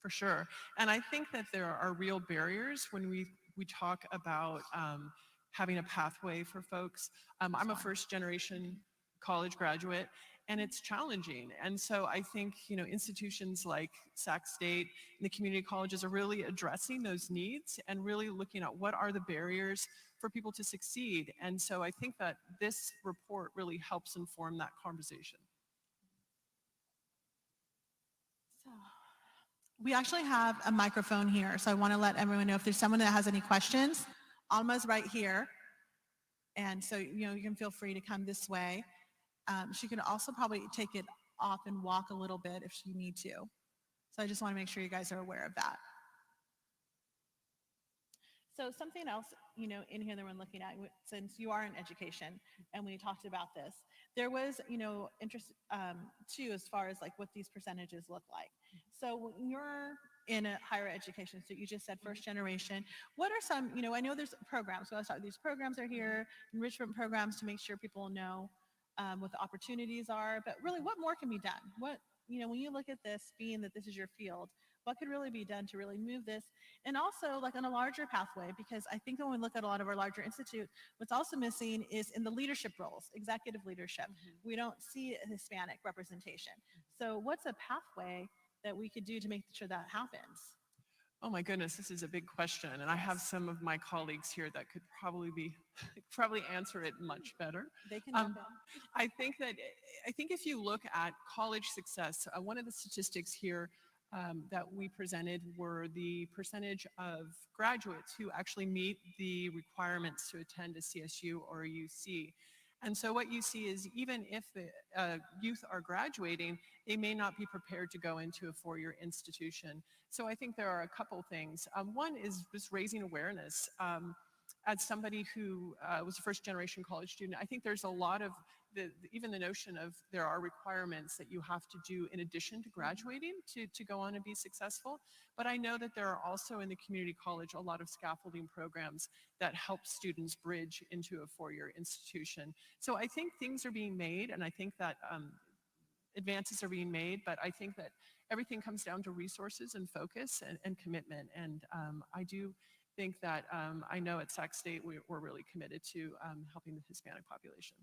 For sure. And I think that there are real barriers when we talk about having a pathway for folks. I'm a first generation college graduate, and it's challenging. And so I think, institutions like Sac State and the community colleges are really addressing those needs and really looking at what are the barriers for people to succeed. And so I think that this report really helps inform that conversation. So we actually have a microphone here, so I want to let everyone know if there's someone that has any questions. Alma's right here, and so you can feel free to come this way. She can also probably take it off and walk a little bit if she need to. So I just want to make sure you guys are aware of that. So something else, in here that we're looking at, since you are in education and we talked about this, there was, interest too, as far as like what these percentages look like. So when you're in a higher education, so you just said first generation, what are some, I know there's programs, so these programs are here, enrichment programs to make sure people know what the opportunities are, but really what more can be done? What, when you look at this, being that this is your field, what could really be done to really move this? And also like on a larger pathway, because I think when we look at a lot of our larger institute, what's also missing is in the leadership roles, executive leadership. We don't see a Hispanic representation. So what's a pathway that we could do to make sure that happens? Oh my goodness, this is a big question. And I have some of my colleagues here that could probably answer it much better. They can jump in. I think if you look at college success, one of the statistics here that we presented were the percentage of graduates who actually meet the requirements to attend a CSU or a UC. And so what you see is even if the youth are graduating, they may not be prepared to go into a four-year institution. So I think there are a couple things. One is just raising awareness. As somebody who was a first-generation college student, I think there's a lot of even the notion of there are requirements that you have to do in addition to graduating to go on and be successful. But I know that there are also in the community college a lot of scaffolding programs that help students bridge into a four-year institution. So I think things are being made, and I think that advances are being made, but I think that everything comes down to resources and focus and commitment. And I do think that I know at Sac State we're really committed to helping the Hispanic population.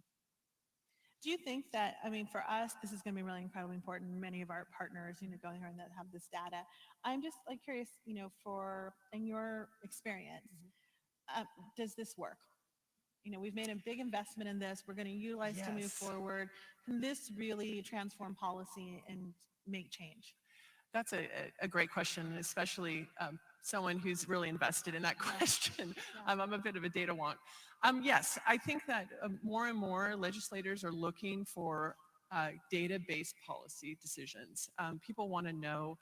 Do you think that, for us, this is going to be really incredibly important. Many of our partners, going here and that have this data. I'm just curious, in your experience, does this work? We've made a big investment in this. We're going to utilize to move forward. Can this really transform policy and make change? That's a great question, especially someone who's really invested in that question. I'm a bit of a data wonk. Yes, I think that more and more legislators are looking for data-based policy decisions. People want to know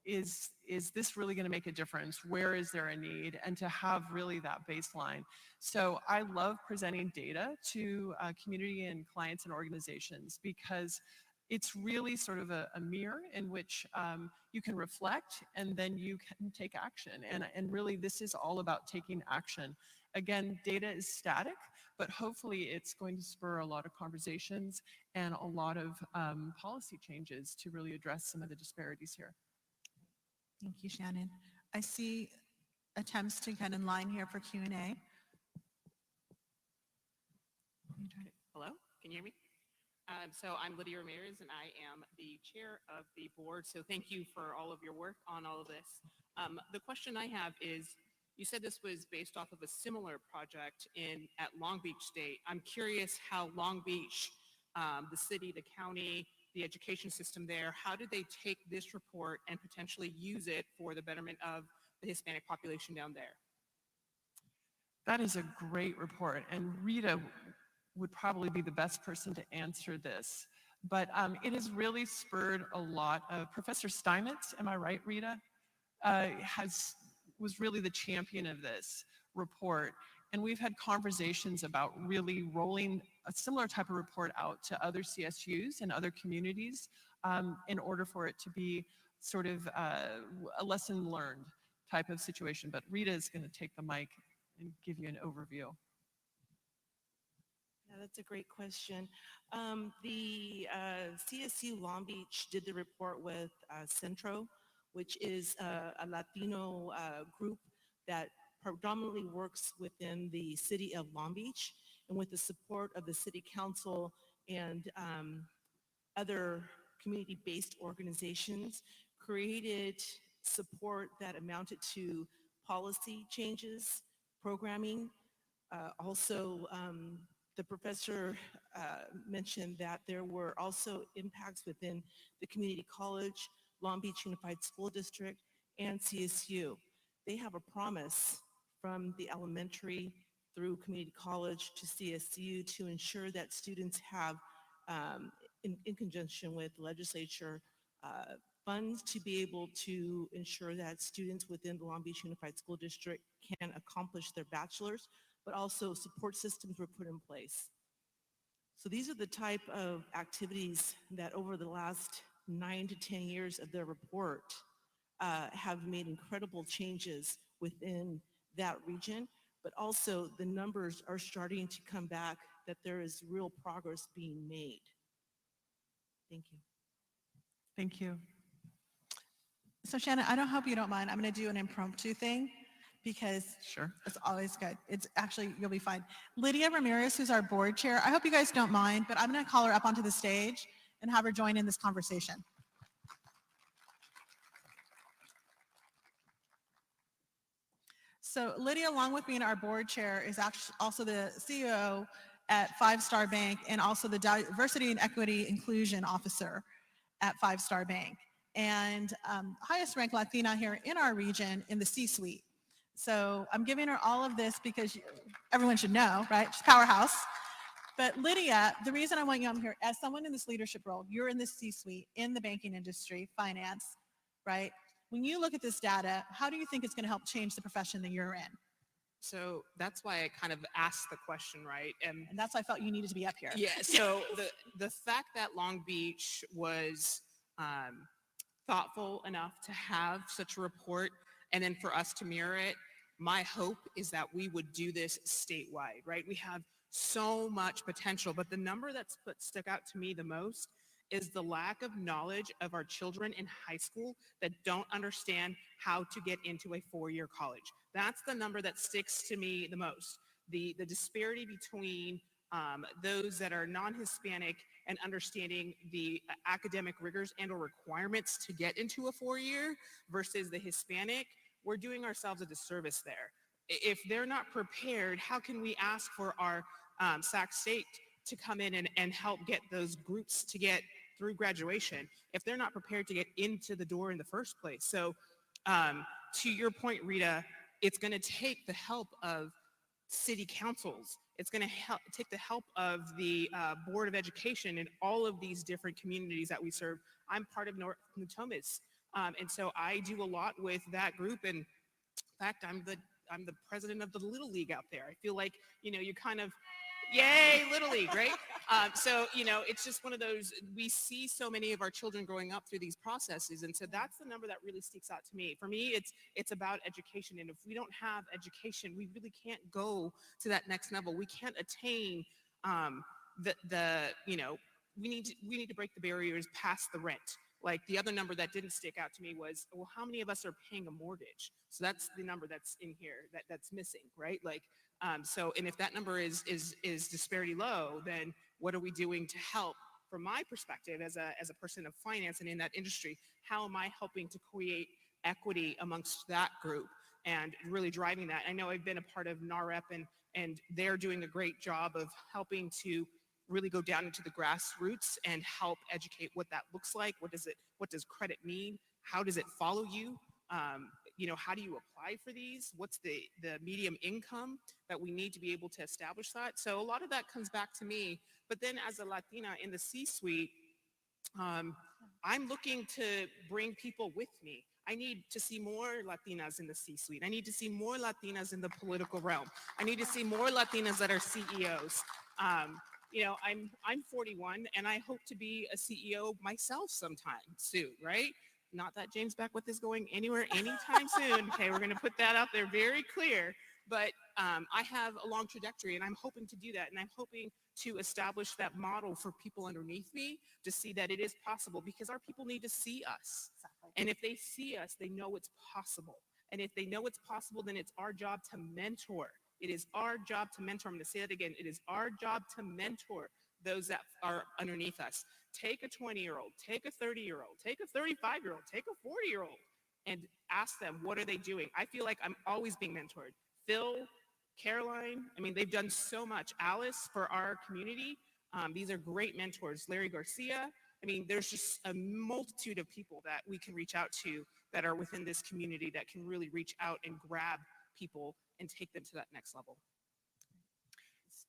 is this really going to make a difference? Where is there a need? And to have really that baseline. So I love presenting data to community and clients and organizations because it's really sort of a mirror in which you can reflect and then you can take action. And really this is all about taking action. Again, data is static, but hopefully it's going to spur a lot of conversations and a lot of policy changes to really address some of the disparities here. Thank you, Shannon. I see attempts to get in line here for Q&A. Hello, can you hear me? So I'm Lydia Ramirez, and I am the chair of the board. So thank you for all of your work on all of this. The question I have is, you said this was based off of a similar project at Long Beach State. I'm curious how Long Beach, the city, the county, the education system there, how did they take this report and potentially use it for the betterment of the Hispanic population down there? That is a great report, and Rita would probably be the best person to answer this. But it has really spurred a lot of, Professor Steinmetz, am I right, Rita, was really the champion of this report. And we've had conversations about really rolling a similar type of report out to other CSUs and other communities in order for it to be sort of a lesson learned type of situation. But Rita is going to take the mic and give you an overview. Yeah, that's a great question. The CSU Long Beach did the report with Centro, which is a Latino group that predominantly works within the city of Long Beach, and with the support of the city council and other community-based organizations, created support that amounted to policy changes, programming. Also, the professor mentioned that there were also impacts within the community college, Long Beach Unified School District, and CSU. They have a promise from the elementary through community college to CSU to ensure that students have, in conjunction with the legislature, funds to be able to ensure that students within the Long Beach Unified School District can accomplish their bachelor's, but also support systems were put in place. So these are the type of activities that over the last 9 to 10 years of their report have made incredible changes within that region, but also the numbers are starting to come back that there is real progress being made. Thank you. Thank you. So Shannon, I don't hope you don't mind. I'm going to do an impromptu thing because sure, it's always good. It's actually, you'll be fine. Lydia Ramirez, who's our board chair, I hope you guys don't mind, but I'm going to call her up onto the stage and have her join in this conversation. So Lydia, along with being our board chair, is actually also the CEO at 5 Star Bank and also the Diversity and Equity Inclusion Officer at 5 Star Bank, and highest ranked Latina here in our region in the C-suite. So I'm giving her all of this because everyone should know, right? She's powerhouse. But Lydia, the reason I want you on here, as someone in this leadership role, you're in the C-suite, in the banking industry, finance, right? When you look at this data, how do you think it's going to help change the profession that you're in? So that's why I kind of asked the question, right? And that's why I felt you needed to be up here. Yeah, so the fact that Long Beach was thoughtful enough to have such a report and then for us to mirror it, my hope is that we would do this statewide, right? We have so much potential, but the number that's stuck out to me the most is the lack of knowledge of our children in high school that don't understand how to get into a 4-year college. That's the number that sticks to me the most. The disparity between those that are non-Hispanic and understanding the academic rigors and or requirements to get into a 4-year versus the Hispanic, we're doing ourselves a disservice there. If they're not prepared, how can we ask for our Sac State to come in and help get those groups to get through graduation if they're not prepared to get into the door in the first place? So to your point, Rita, it's going to take the help of city councils. It's going to take the help of the Board of Education in all of these different communities that we serve. I'm part of North Natomas And so I do a lot with that group. And in fact, I'm the president of the Little League out there. I feel like, you kind of, yay, Little League, right? So, it's just one of those, we see so many of our children growing up through these processes. And so that's the number that really sticks out to me. For me, it's about education. And if we don't have education, we really can't go to that next level. We can't attain we need to break the barriers past the rent. Like the other number that didn't stick out to me was, well, how many of us are paying a mortgage? So that's the number that's in here that's missing, right? Like, and if that number is disparity low, then what are we doing to help? From my perspective, as a person of finance and in that industry, how am I helping to create equity amongst that group and really driving that? I know I've been a part of NAREP and they're doing a great job of helping to really go down into the grassroots and help educate what that looks like. What does credit mean? How does it follow you? How do you apply for these? What's the medium income that we need to be able to establish that? So a lot of that comes back to me. But then as a Latina in the C-suite, I'm looking to bring people with me. I need to see more Latinas in the C-suite. I need to see more Latinas in the political realm. I need to see more Latinas that are CEOs. I'm 41 and I hope to be a CEO myself sometime soon, right? Not that James Beckwith is going anywhere anytime soon. Okay, we're gonna put that out there very clear. But I have a long trajectory and I'm hoping to do that. And I'm hoping to establish that model for people underneath me to see that it is possible, because our people need to see us. Exactly. And if they see us, they know it's possible. And if they know it's possible, then it's our job to mentor. It is our job to mentor. I'm going to say that again. It is our job to mentor those that are underneath us. Take a 20-year-old, take a 30-year-old, take a 35-year-old, take a 40-year-old, and ask them, what are they doing? I feel like I'm always being mentored. Phil, Caroline, they've done so much. Alice, for our community, these are great mentors. Larry Garcia. There's just a multitude of people that we can reach out to that are within this community that can really reach out and grab people and take them to that next level.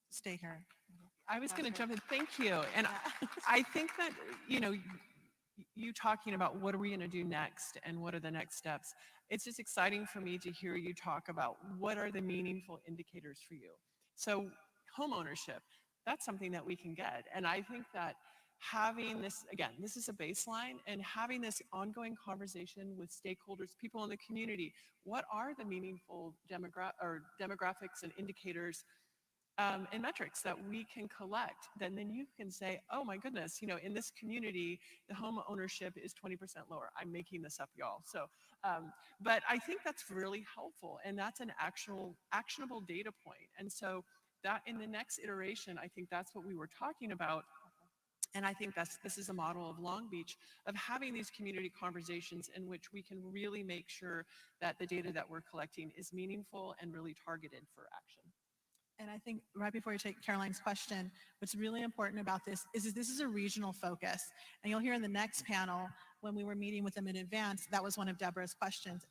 Stay here. I was going to jump in. Thank you. And I think that, you talking about what are we going to do next and what are the next steps, it's just exciting for me to hear you talk about what are the meaningful indicators for you. So home ownership, that's something that we can get. And I think that having this, again, this is a baseline, and having this ongoing conversation with stakeholders, people in the community, what are the meaningful demographics and indicators and metrics that we can collect, then you can say, oh my goodness, in this community, the home ownership is 20% lower. I'm making this up, y'all. So, but I think that's really helpful, and that's an actionable data point. And so that in the next iteration, I think that's what we were talking about. And I think this is a model of Long Beach, of having these community conversations in which we can really make sure that the data that we're collecting is meaningful and really targeted for action. And I think right before you take Caroline's question, what's really important about this is this is a regional focus. And you'll hear in the next panel, when we were meeting with them in advance, that was one of Deborah's questions,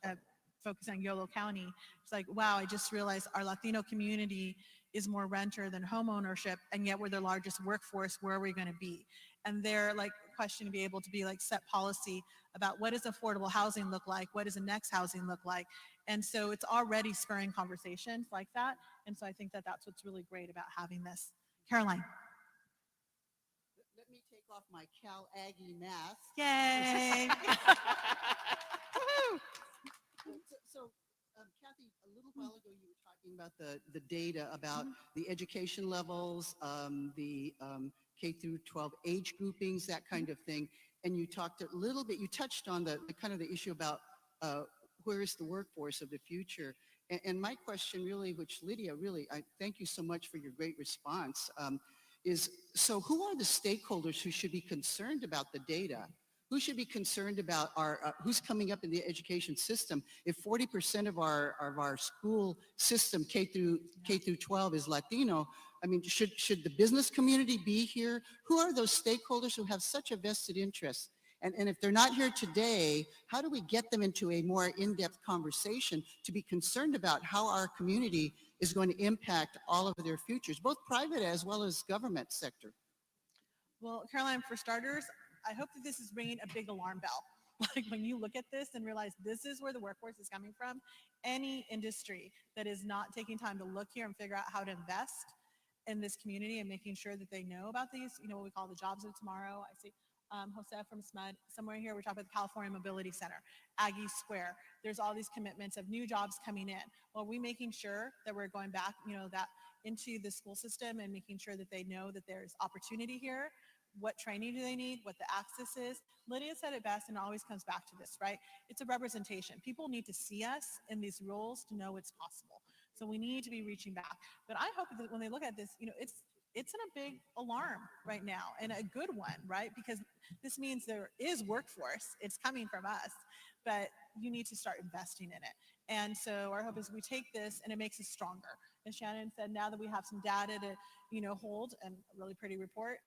focusing on Yolo County. It's like, wow, I just realized our Latino community is more renter than home ownership, and yet we're the largest workforce. Where are we going to be? And their question to be able to be set policy about what does affordable housing look like? What does the next housing look like? And so it's already spurring conversations like that. And so I think that that's what's really great about having this. Caroline. Let me take off my Cal Aggie mask. Yay. So Kathy, a little while ago you were talking about the data about the education levels, the K through 12 age groupings, that kind of thing. And you talked a little bit, you touched on the kind of the issue about where is the workforce of the future. And my question really, which Lydia, really, I thank you so much for your great response, is so who are the stakeholders who should be concerned about the data? Who should be concerned about who's coming up in the education system? If 40% of our school system K through 12 is Latino, should the business community be here? Who are those stakeholders who have such a vested interest? And if they're not here today, how do we get them into a more in-depth conversation to be concerned about how our community is going to impact all of their futures, both private as well as government sector? Well, Caroline, for starters, I hope that this is ringing a big alarm bell. Like when you look at this and realize this is where the workforce is coming from, any industry that is not taking time to look here and figure out how to invest in this community and making sure that they know about these, what we call the jobs of tomorrow. I see Jose from SMUD somewhere here. We're talking about the California Mobility Center, Aggie Square. There's all these commitments of new jobs coming in. Well, we're making sure that we're going back, that into the school system and making sure that they know that there's opportunity here. What training do they need? What the access is? Lydia said it best, and it always comes back to this, right? It's a representation. People need to see us in these roles to know it's possible. So we need to be reaching back. But I hope that when they look at this, it's in a big alarm right now, and a good one, right? Because this means there is workforce. It's coming from us, but you need to start investing in it. And so our hope is we take this and it makes us stronger. As Shannon said, now that we have some data to, hold, and a really pretty report,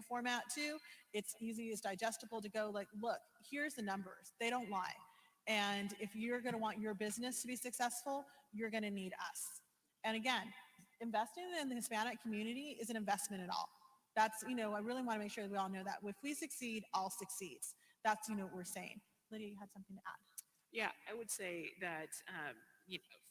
format too, it's easy, it's digestible to go like, look, here's the numbers. They don't lie. And if you're going to want your business to be successful, you're going to need us. And again, investing in the Hispanic community is an investment at all. That's, I really want to make sure that we all know that. If we succeed, all succeeds. That's, what we're saying. Lydia, you had something to add. Yeah, I would say that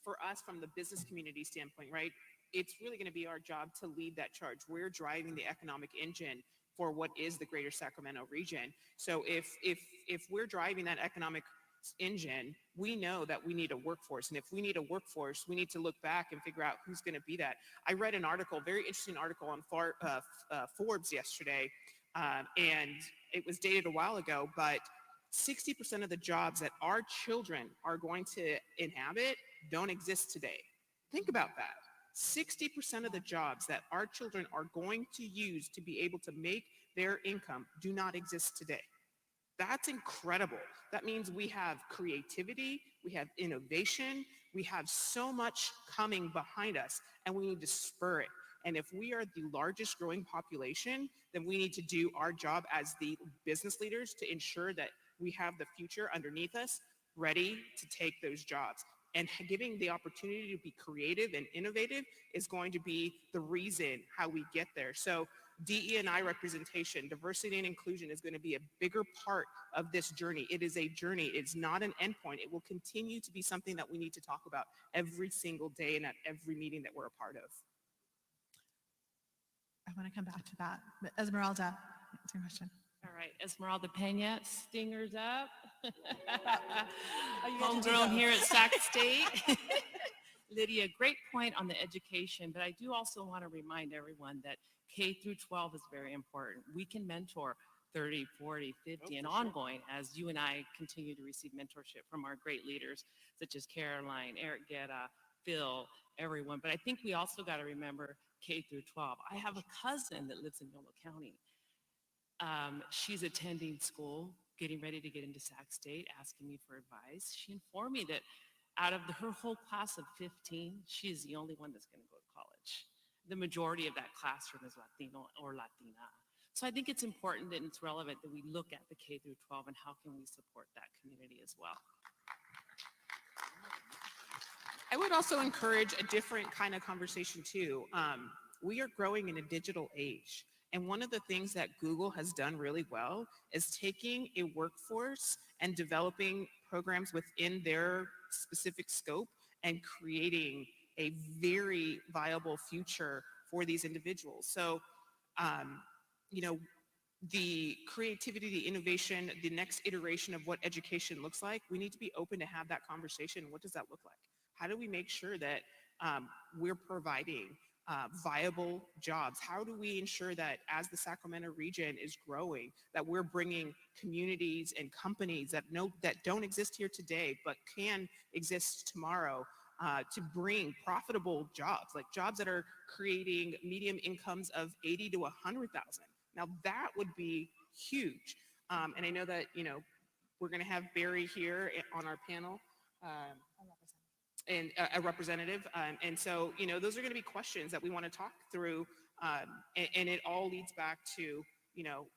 for us from the business community standpoint, right, it's really going to be our job to lead that charge. We're driving the economic engine for what is the greater Sacramento region. So if we're driving that economic engine, we know that we need a workforce. And if we need a workforce, we need to look back and figure out who's going to be that. I read an article, very interesting article on Forbes yesterday, and it was dated a while ago, but 60% of the jobs that our children are going to inhabit don't exist today. Think about that. 60% of the jobs that our children are going to use to be able to make their income do not exist today. That's incredible. That means we have creativity, we have innovation, we have so much coming behind us, and we need to spur it. And if we are the largest growing population, then we need to do our job as the business leaders to ensure that we have the future underneath us ready to take those jobs. And giving the opportunity to be creative and innovative is going to be the reason how we get there. So DE&I representation, diversity and inclusion is going to be a bigger part of this journey. It is a journey. It's not an endpoint. It will continue to be something that we need to talk about every single day and at every meeting that we're a part of. I want to come back to that. But Esmeralda, that's your question. All right, Esmeralda Pena, Stingers up. Oh, Homegrown here at Sac State. Lydia, great point on the education, but I do also want to remind everyone that K through 12 is very important. We can mentor 30, 40, 50, and ongoing as you and I continue to receive mentorship from our great leaders such as Caroline, Eric Guerra, Phil, everyone. But I think we also got to remember K through 12. I have a cousin that lives in Yolo County. She's attending school, getting ready to get into Sac State, asking me for advice. She informed me that out of her whole class of 15, she is the only one that's going to go to college. The majority of that classroom is Latino or Latina. So I think it's important that it's relevant that we look at the K through 12 and how can we support that community as well. I would also encourage a different kind of conversation too. We are growing in a digital age. And one of the things that Google has done really well is taking a workforce and developing programs within their specific scope and creating a very viable future for these individuals. So, the creativity, the innovation, the next iteration of what education looks like, we need to be open to have that conversation. What does that look like? How do we make sure that we're providing viable jobs? How do we ensure that as the Sacramento region is growing, that we're bringing communities and companies that don't exist here today, but can exist tomorrow to bring profitable jobs, like jobs that are creating medium incomes of 80 to 100,000. Now that would be huge. And I know that, we're gonna have Barry here on our panel. And a representative. And so, those are going to be questions that we want to talk through. And it all leads back to,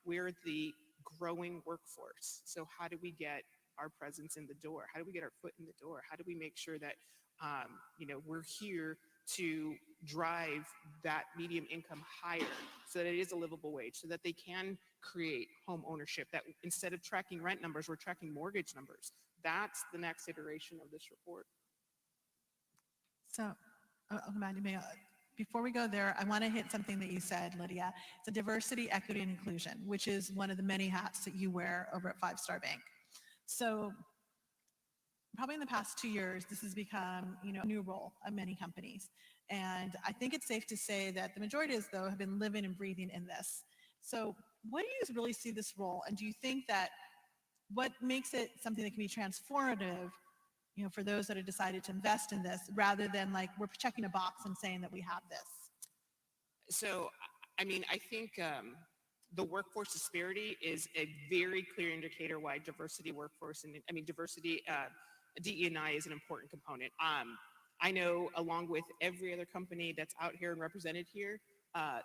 we're the growing workforce. So how do we get our presence in the door? How do we get our foot in the door? How do we make sure that, we're here to drive that medium income higher so that it is a livable wage, so that they can create home ownership, that instead of tracking rent numbers, we're tracking mortgage numbers. That's the next iteration of this report. So, Amanda, before we go there, I want to hit something that you said, Lydia. It's a diversity, equity, and inclusion, which is one of the many hats that you wear over at Five Star Bank. So probably in the past 2 years, this has become, a new role of many companies. And I think it's safe to say that the majority of us, though, have been living and breathing in this. So what do you really see this role? And do you think that what makes it something that can be transformative, for those that have decided to invest in this, rather than like we're checking a box and saying that we have this? So, I mean, I think the workforce disparity is a very clear indicator why diversity workforce diversity DE&I is an important component. I know, along with every other company that's out here and represented here,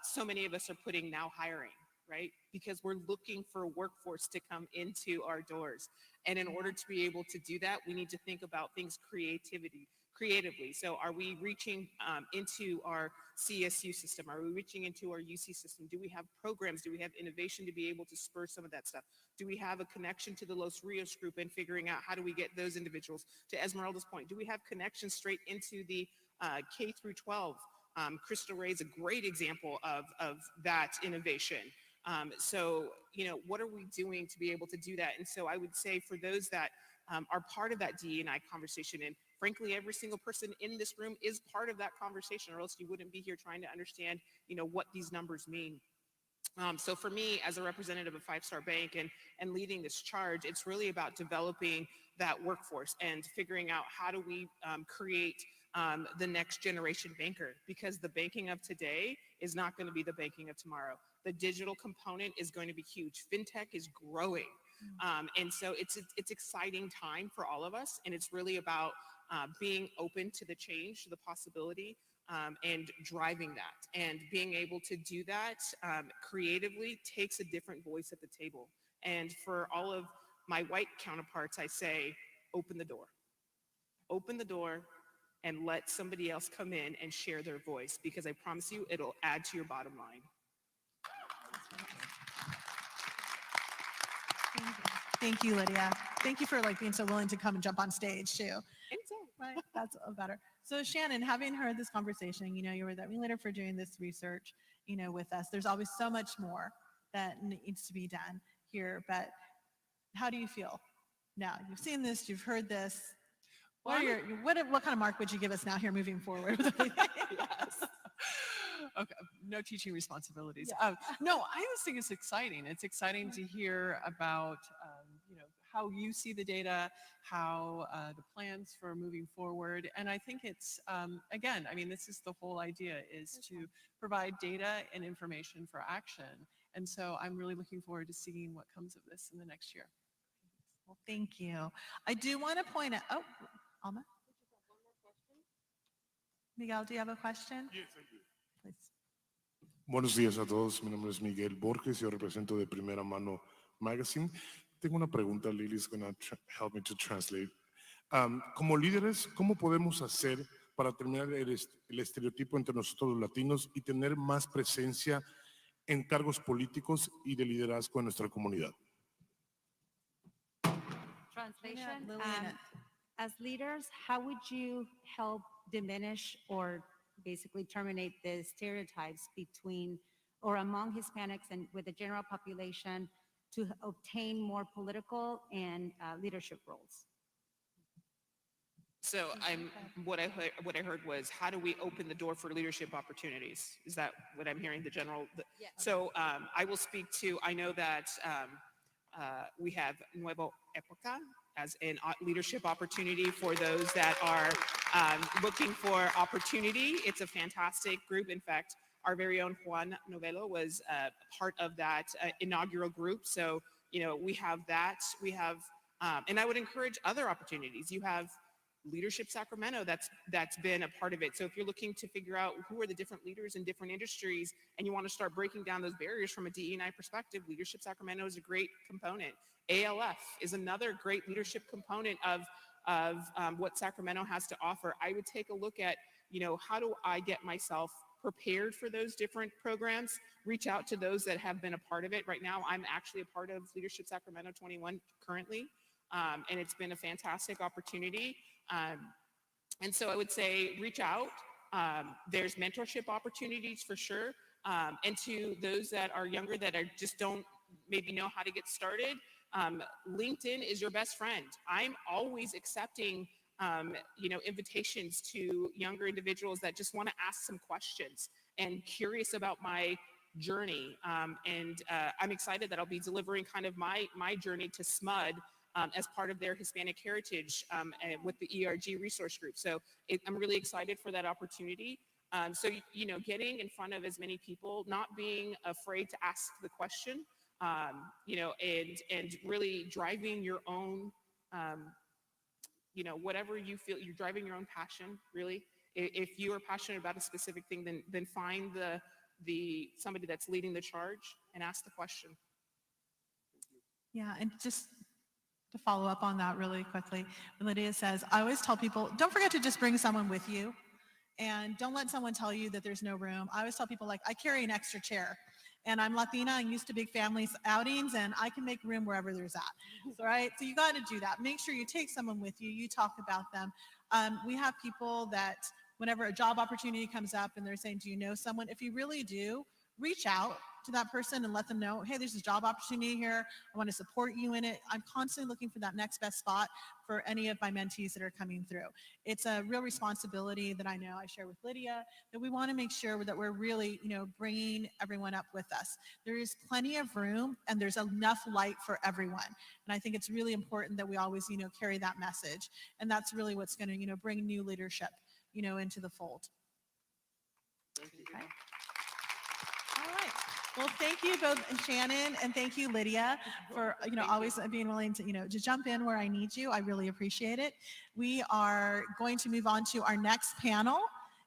so many of us are putting now hiring, right? Because we're looking for a workforce to come into our doors. And in order to be able to do that, we need to think about things creatively. So are we reaching into our CSU system? Are we reaching into our UC system? Do we have programs? Do we have innovation to be able to spur some of that stuff? Do we have a connection to the Los Rios group and figuring out how do we get those individuals? To Esmeralda's point, do we have connections straight into the K through 12? Crystal Ray is a great example of that innovation. So, what are we doing to be able to do that? And so I would say for those that are part of that DE&I conversation, and frankly, every single person in this room is part of that conversation, or else you wouldn't be here trying to understand, what these numbers mean. So for me, as a representative of Five Star Bank and leading this charge, it's really about developing that workforce and figuring out how do we create the next generation banker, because the banking of today is not going to be the banking of tomorrow. The digital component is going to be huge. FinTech is growing. And so it's exciting time for all of us. And it's really about being open to the change, to the possibility, and driving that. And being able to do that creatively takes a different voice at the table. And for all of my white counterparts, I say, open the door. Open the door and let somebody else come in and share their voice, because I promise you, it'll add to your bottom line. Thank you, Lydia. Thank you for being so willing to come and jump on stage too. Right, that's better. So Shannon, having heard this conversation, you were the ringleader for doing this research, with us. There's always so much more that needs to be done here, but how do you feel now? You've seen this, you've heard this. What kind of mark would you give us now here moving forward? Yes. Okay, no teaching responsibilities. Yeah. No, I just think it's exciting. It's exciting to hear about, how you see the data, how the plans for moving forward. And I think it's, again, this is the whole idea, is to provide data and information for action. And so I'm really looking forward to seeing what comes of this in the next year. Well, thank you. I do want to point out, Alma? Miguel, do you have a question? Yes, I do. Please. Buenos días a todos. Mi nombre es Miguel Borges. Yo represento de Primera Mano Magazine. Tengo una pregunta. Lily's going to help me to translate. Como líderes, ¿cómo podemos hacer para terminar el estereotipo entre nosotros los latinos y tener más presencia en cargos políticos y de liderazgo en nuestra comunidad? Translation. As leaders, how would you help diminish or basically terminate the stereotypes between or among Hispanics and with the general population to obtain more political and leadership roles? So what I heard was, how do we open the door for leadership opportunities? Is that what I'm hearing? Yeah. So I will speak to, I know that we have Nuevo Época as a leadership opportunity for those that are looking for opportunity. It's a fantastic group. In fact, our very own Juan Novelo was part of that inaugural group. So, we have that. We have, and I would encourage other opportunities. You have Leadership Sacramento that's been a part of it. So if you're looking to figure out who are the different leaders in different industries and you want to start breaking down those barriers from a DE&I perspective, Leadership Sacramento is a great component. ALF is another great leadership component of what Sacramento has to offer. I would take a look at, how do I get myself prepared for those different programs, reach out to those that have been a part of it. Right now, I'm actually a part of Leadership Sacramento 21 currently, and it's been a fantastic opportunity. And so I would say reach out. There's mentorship opportunities for sure. And to those that are younger that just don't maybe know how to get started, LinkedIn is your best friend. I'm always accepting invitations to younger individuals that just want to ask some questions and curious about my journey. And I'm excited that I'll be delivering kind of my journey to SMUD as part of their Hispanic heritage with the ERG resource group. So I'm really excited for that opportunity. So, getting in front of as many people, not being afraid to ask the question, and really driving your own, whatever you feel, you're driving your own passion, really. If you are passionate about a specific thing, then find somebody that's leading the charge and ask the question. Yeah, and just to follow up on that really quickly, when Lydia says, I always tell people, don't forget to just bring someone with you, and don't let someone tell you that there's no room. I always tell people, like, I carry an extra chair, and I'm Latina and used to big family outings, and I can make room wherever there's at. So, right? So you got to do that. Make sure you take someone with you. You talk about them. We have people that whenever a job opportunity comes up and they're saying, do you know someone? If you really do, reach out to that person and let them know, hey, there's a job opportunity here. I want to support you in it. I'm constantly looking for that next best spot for any of my mentees that are coming through. It's a real responsibility that I know I share with Lydia, that we want to make sure that we're really, bringing everyone up with us. There is plenty of room and there's enough light for everyone. And I think it's really important that we always, carry that message. And that's really what's going to, bring new leadership, into the fold. Okay. All right. Well, thank you both, Shannon, and thank you, Lydia, for always being willing to to jump in where I need you. I really appreciate it. We are going to move on to our next panel,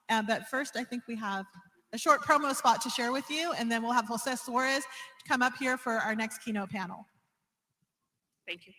but first, I think we have a short promo spot to share with you, and then we'll have Jose Suarez come up here for our next keynote panel. Thank you.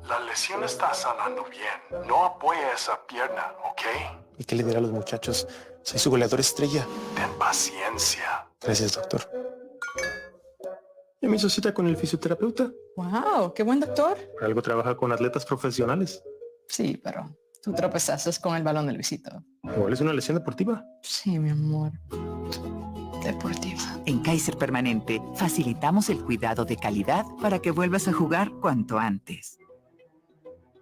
La lesión está sanando bien. No apoya esa pierna, ¿ok? ¿Y qué le dirá a los muchachos? Soy su goleador estrella. Ten paciencia. Gracias, doctor. Ya me hizo cita con el fisioterapeuta. ¡Wow! ¡Qué buen doctor! Por algo trabaja con atletas profesionales. Sí, pero tú tropezaste con el balón del Luisito. Igual es una lesión deportiva. Sí, mi amor. Deportiva. En Kaiser Permanente facilitamos el cuidado de calidad para que vuelvas a jugar cuanto antes.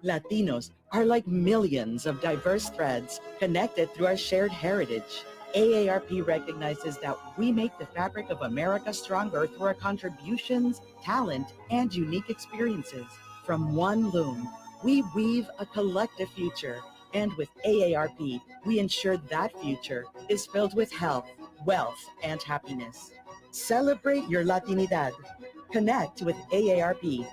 Latinos are like millions of diverse threads connected through our shared heritage. AARP recognizes that we make the fabric of America stronger through our contributions, talent, and unique experiences. From one loom, we weave a collective future. And with AARP, we ensure that future is filled with health, wealth, and happiness. Celebrate your Latinidad. Connect with AARP.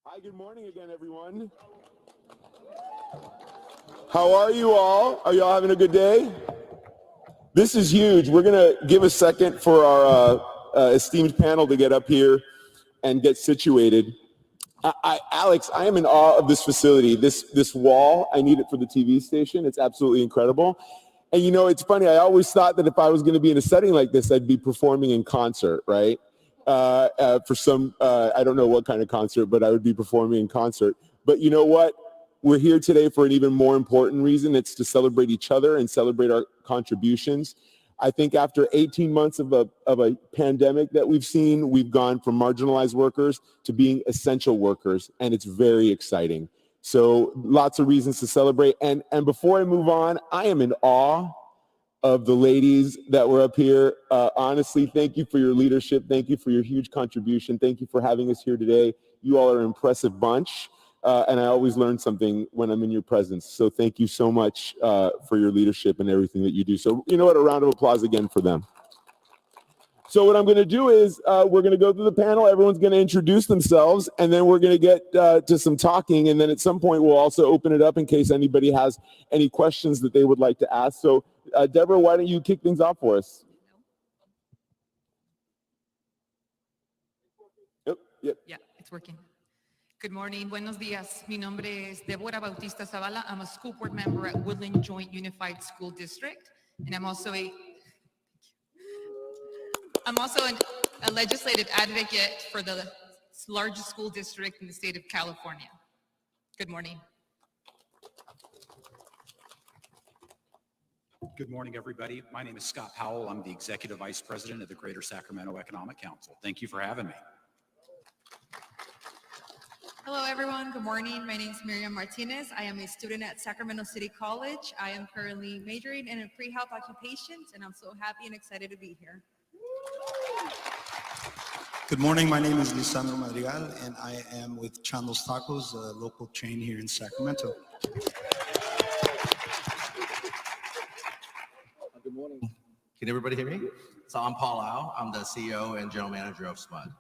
Hi, good morning again, everyone. How are you all? Are y'all having a good day? This is huge. We're going to give a second for our esteemed panel to get up here and get situated. Alex, I am in awe of this facility. This wall, I need it for the TV station. It's absolutely incredible. And you know, it's funny, I always thought that if I was going to be in a setting like this, I'd be performing in concert, right? For some, I don't know what kind of concert, but I would be performing in concert. But you know what? We're here today for an even more important reason. It's to celebrate each other and celebrate our contributions. I think after 18 months of a pandemic that we've seen, we've gone from marginalized workers to being essential workers, and it's very exciting. So lots of reasons to celebrate. And before I move on, I am in awe of the ladies that were up here. Honestly, thank you for your leadership. Thank you for your huge contribution. Thank you for having us here today. You all are an impressive bunch. And I always learn something when I'm in your presence. So thank you so much for your leadership and everything that you do. So you know what, a round of applause again for them. So what I'm going to do is we're going to go through the panel. Everyone's going to introduce themselves, and then we're going to get to some talking. And then at some point, we'll also open it up in case anybody has any questions that they would like to ask. So Deborah, why don't you kick things off for us? Yep. Yeah, it's working. Good morning, buenos días. Mi nombre es Deborah Bautista Zavala. I'm a school board member at Woodland Joint Unified School District, and I'm also a legislative advocate for the largest school district in the state of California. Good morning. Good morning, everybody. My name is Scott Powell. I'm the Executive Vice President of the Greater Sacramento Economic Council. Thank you for having me. Hello, everyone. Good morning. My name is Miriam Martinez. I am a student at Sacramento City College. I am currently majoring in pre-health occupations, and I'm so happy and excited to be here. Good morning. My name is Lisandro Madrigal, and I am with Chando's Tacos, a local chain here in Sacramento. Good morning. Can everybody hear me? So I'm Paul Lau. I'm the CEO and General Manager of SMUD.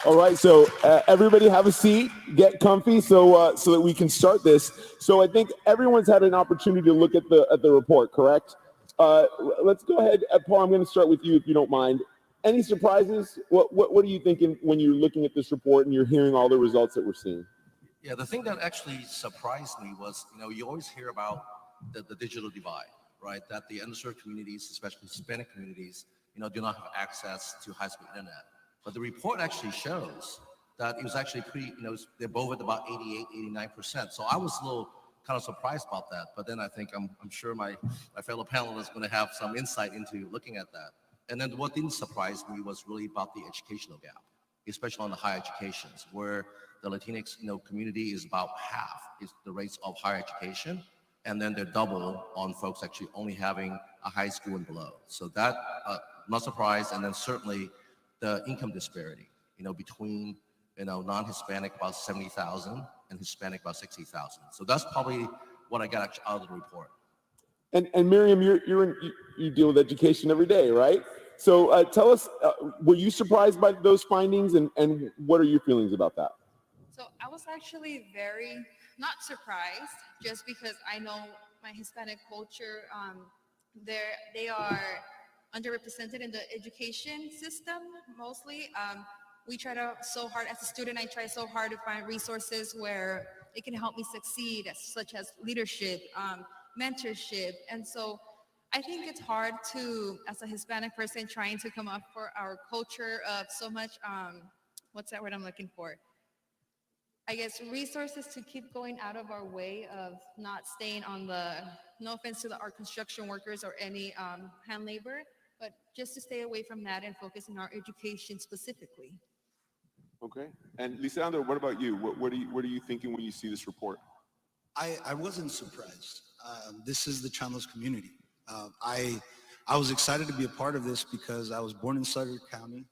All right, so everybody have a seat, get comfy so that we can start this. So I think everyone's had an opportunity to look at the report, correct? Let's go ahead. Paul, I'm going to start with you if you don't mind. Any surprises? What are you thinking when you're looking at this report and you're hearing all the results that we're seeing? Yeah, the thing that actually surprised me was, you always hear about the digital divide, right? That the underserved communities, especially Hispanic communities, do not have access to high-speed internet. But the report actually shows that it was actually pretty, they're both at about 88, 89%. So I was a little kind of surprised about that. But then I think I'm sure my fellow panelists are going to have some insight into looking at that. And then what didn't surprise me was really about the educational gap, especially on the higher educations, where the Latinx community is about half is the rates of higher education. And then they're double on folks actually only having a high school and below. So that, not surprised. And then certainly the income disparity, between, non-Hispanic about 70,000 and Hispanic about 60,000. So that's probably what I got actually out of the report. And Miriam, you deal with education every day, right? So tell us, were you surprised by those findings, and what are your feelings about that? So I was actually very not surprised, just because I know my Hispanic culture, they are underrepresented in the education system mostly. We try so hard, as a student, I try so hard to find resources where it can help me succeed, such as leadership, mentorship. And so I think it's hard to, as a Hispanic person, trying to come up for our culture of so much, what's that word I'm looking for? I guess resources to keep going out of our way of not staying on no offense to our construction workers or any hand labor, but just to stay away from that and focus on our education specifically. Okay. And Lisandro, what about you? What are you thinking when you see this report? I wasn't surprised. This is the Chandos community. I was excited to be a part of this because I was born in Sutter County.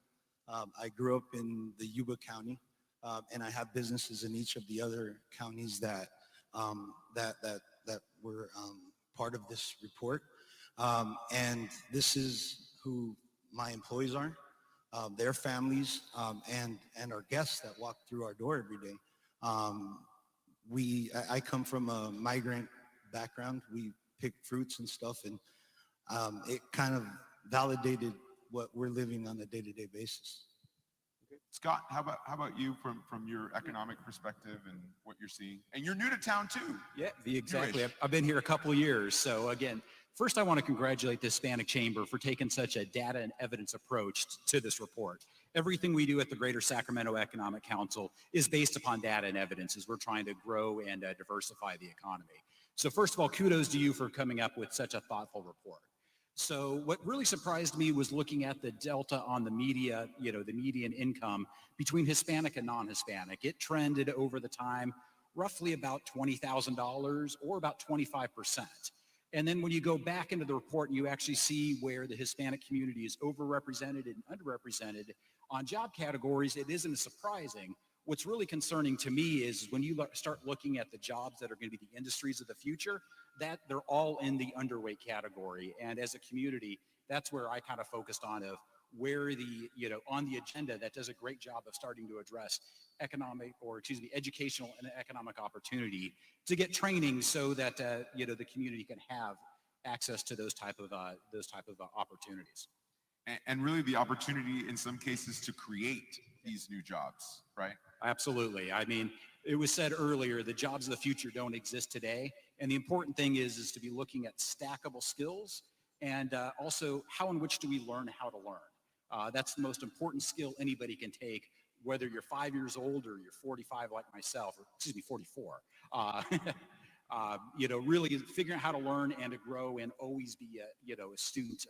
I grew up in the Yuba County, and I have businesses in each of the other counties that were part of this report. And this is who my employees are, their families, and our guests that walk through our door every day. I come from a migrant background. We pick fruits and stuff, and it kind of validated what we're living on a day-to-day basis. Scott, how about you from your economic perspective and what you're seeing? And you're new to town too. Yeah, exactly. Newish. I've been here a couple of years. So again, first I want to congratulate the Hispanic Chamber for taking such a data and evidence approach to this report. Everything we do at the Greater Sacramento Economic Council is based upon data and evidence as we're trying to grow and diversify the economy. So first of all, kudos to you for coming up with such a thoughtful report. So what really surprised me was looking at the delta on the the median income between Hispanic and non-Hispanic. It trended over the time roughly about $20,000 or about 25%. And then when you go back into the report and you actually see where the Hispanic community is overrepresented and underrepresented on job categories, it isn't as surprising. What's really concerning to me is when you start looking at the jobs that are going to be the industries of the future, that they're all in the underweight category. And as a community, that's where I kind of focused on of where on the agenda that does a great job of starting to address educational and economic opportunity to get training so that, the community can have access to those type of opportunities. And really the opportunity in some cases to create these new jobs, right? Absolutely. I mean, it was said earlier, the jobs of the future don't exist today. And the important thing is to be looking at stackable skills and also how and which do we learn how to learn. That's the most important skill anybody can take, whether you're 5 years old or you're 45 like myself, or 44. Really figuring out how to learn and to grow and always be a student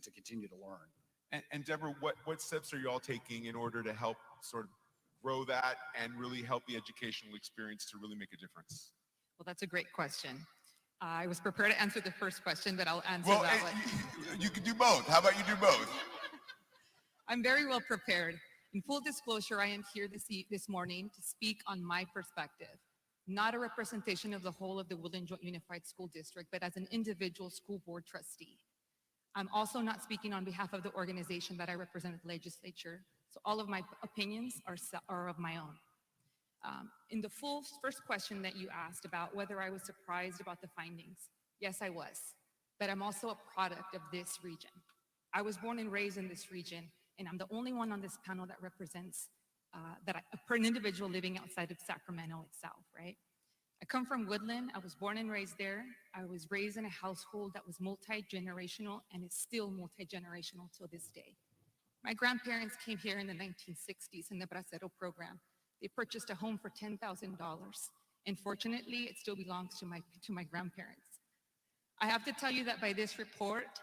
to continue to learn. And Deborah, what steps are you all taking in order to help sort of grow that and really help the educational experience to really make a difference? Well, that's a great question. I was prepared to answer the first question, but I'll answer Well, that one. you can do both. How about you do both? I'm very well prepared. In full disclosure, I am here this morning to speak on my perspective, not a representation of the whole of the Woodland Joint Unified School District, but as an individual school board trustee. I'm also not speaking on behalf of the organization that I represent at the legislature, so all of my opinions are of my own. In the first question that you asked about whether I was surprised about the findings, yes, I was, but I'm also a product of this region. I was born and raised in this region, and I'm the only one on this panel that represents an individual living outside of Sacramento itself, right? I come from Woodland. I was born and raised there. I was raised in a household that was multi-generational and is still multi-generational till this day. My grandparents came here in the 1960s in the Bracero program. They purchased a home for $10,000. And fortunately, it still belongs to my grandparents. I have to tell you that by this report,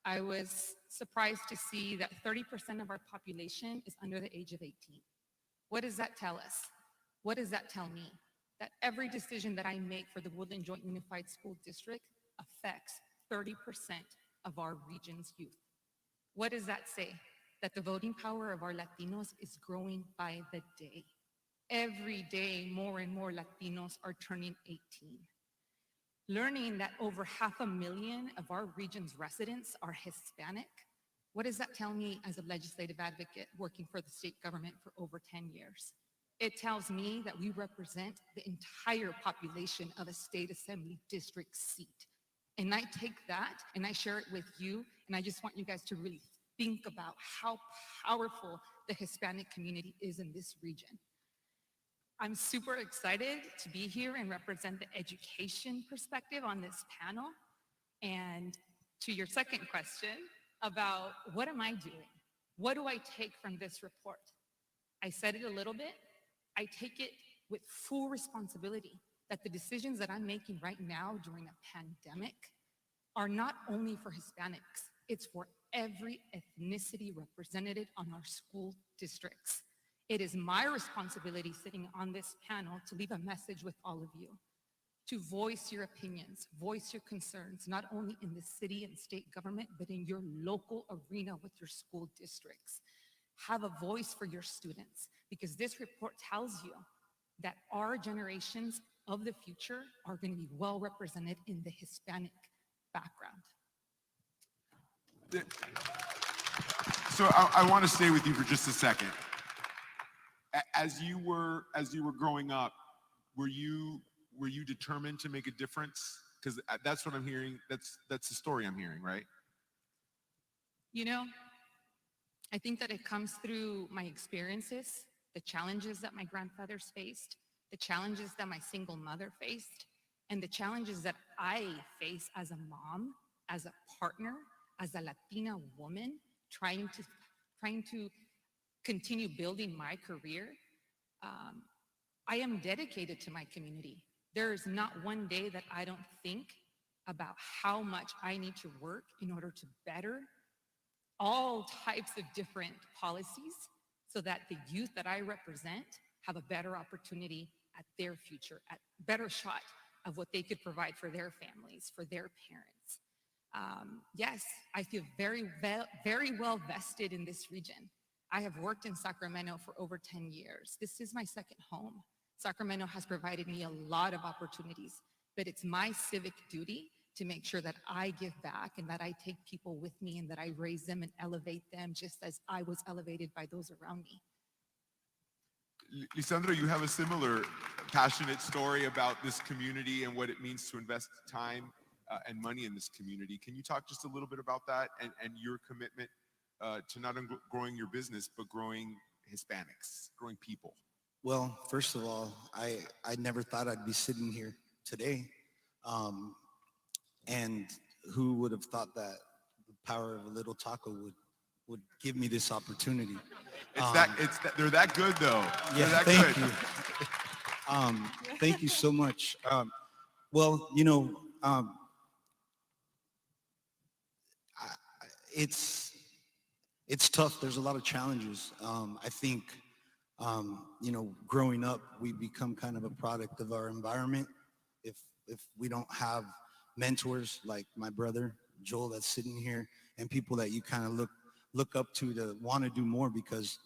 I was surprised to see that 30% of our population is under the age of 18. What does that tell us? What does that tell me? That every decision that I make for the Woodland Joint Unified School District affects 30% of our region's youth. What does that say? That the voting power of our Latinos is growing by the day. Every day, more and more Latinos are turning 18. Learning that over 500,000 of our region's residents are Hispanic, what does that tell me as a legislative advocate working for the state government for over 10 years? It tells me that we represent the entire population of a state assembly district seat. And I take that and I share it with you, and I just want you guys to really think about how powerful the Hispanic community is in this region. I'm super excited to be here and represent the education perspective on this panel. And to your second question about what am I doing? What do I take from this report? I said it a little bit. I take it with full responsibility that the decisions that I'm making right now during a pandemic are not only for Hispanics, it's for every ethnicity represented on our school districts. It is my responsibility sitting on this panel to leave a message with all of you, to voice your opinions, voice your concerns, not only in the city and state government, but in your local arena with your school districts. Have a voice for your students, because this report tells you that our generations of the future are going to be well represented in the Hispanic background. So I want to stay with you for just a second. As you were growing up, were you determined to make a difference? Because that's what I'm hearing. That's the story I'm hearing, right? You know, I think that it comes through my experiences, the challenges that my grandfathers faced, the challenges that my single mother faced, and the challenges that I face as a mom, as a partner, as a Latina woman, trying to continue building my career. I am dedicated to my community. There is not one day that I don't think about how much I need to work in order to better all types of different policies so that the youth that I represent have a better opportunity at their future, at better shot of what they could provide for their families, for their parents. Yes, I feel very well vested in this region. I have worked in Sacramento for over 10 years. This is my second home. Sacramento has provided me a lot of opportunities, but it's my civic duty to make sure that I give back and that I take people with me and that I raise them and elevate them just as I was elevated by those around me. Lisandro, you have a similar passionate story about this community and what it means to invest time and money in this community. Can you talk just a little bit about that and your commitment to not only growing your business, but growing Hispanics, growing people? Well, first of all, I never thought I'd be sitting here today. And who would have thought that the power of a little taco would give me this opportunity? They're that good though. Yeah, They're that thank good. you. Thank you so much. Well, it's tough. There's a lot of challenges. I think, growing up, we become kind of a product of our environment. If we don't have mentors like my brother Joel that's sitting here, and people that you kind of look up to want to do more, because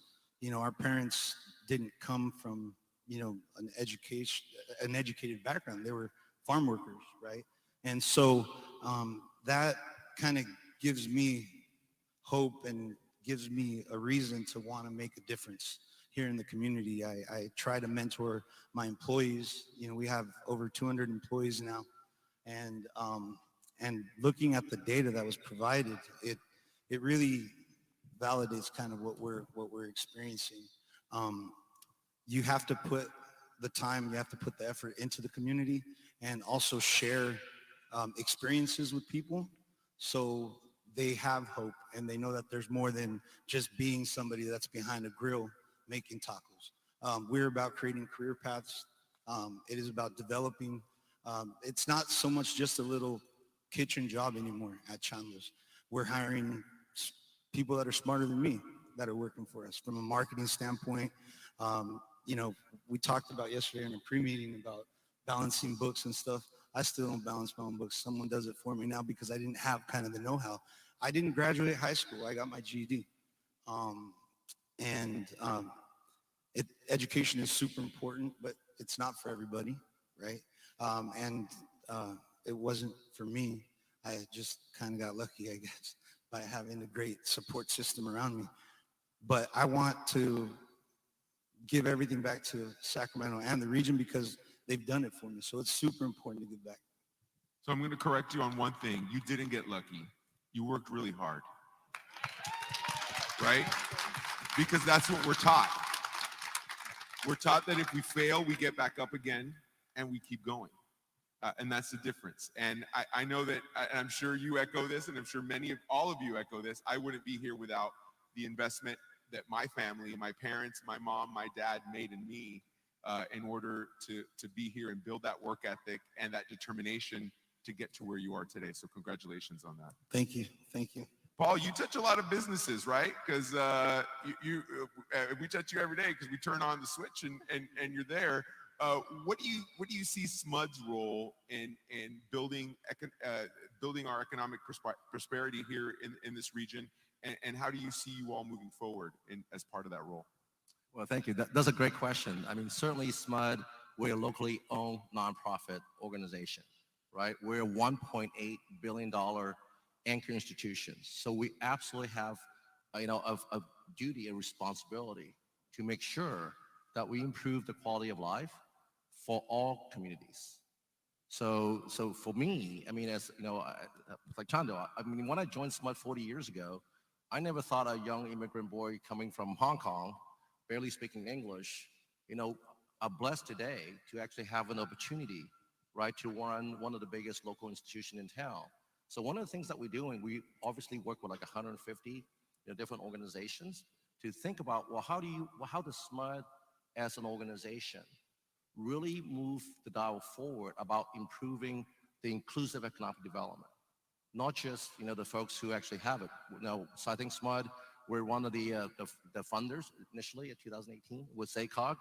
our parents didn't come from an educated background. They were farm workers, right? And so that kind of gives me hope and gives me a reason to want to make a difference here in the community. I try to mentor my employees. We have over 200 employees now. And looking at the data that was provided, it really validates kind of what we're experiencing. You have to put the time, you have to put the effort into the community, and also share experiences with people so they have hope and they know that there's more than just being somebody that's behind a grill making tacos. We're about creating career paths. It is about developing. It's not so much just a little kitchen job anymore at Chandler's. We're hiring people that are smarter than me that are working for us from a marketing standpoint. We talked about yesterday in a pre-meeting about balancing books and stuff. I still don't balance my own books. Someone does it for me now because I didn't have kind of the know-how. I didn't graduate high school. I got my GED. Education is super important, but it's not for everybody, right? It wasn't for me. I just kind of got lucky, I guess, by having a great support system around me. But I want to give everything back to Sacramento and the region because they've done it for me. So it's super important to give back. So I'm going to correct you on one thing. You didn't get lucky. You worked really hard, right? Because that's what we're taught. We're taught that if we fail, we get back up again and we keep going. And that's the difference. And I know that, and I'm sure you echo this, and I'm sure all of you echo this. I wouldn't be here without the investment that my family, my parents, my mom, my dad made in me in order to be here and build that work ethic and that determination to get to where you are today. So congratulations on that. Thank you. Thank you. Paul, you touch a lot of businesses, right? Because we touch you every day because we turn on the switch and you're there. What do you see SMUD's role in building our economic prosperity here in this region, and how do you see you all moving forward as part of that role? Well, thank you. That's a great question. I mean, certainly SMUD, we're a locally owned nonprofit organization, right? We're a $1.8 billion anchor institution. So we absolutely have, a duty and responsibility to make sure that we improve the quality of life for all communities. So for me, I mean, as you know, like Chando, I mean, when I joined SMUD 40 years ago, I never thought a young immigrant boy coming from Hong Kong, barely speaking English, are blessed today to actually have an opportunity, right, to run one of the biggest local institutions in town. So one of the things that we're doing, we obviously work with like 150 different organizations to think about, well, how does SMUD as an organization really move the dial forward about improving the inclusive economic development? Not just, the folks who actually have it. So I think SMUD, we're one of the funders initially in 2018 with SACOG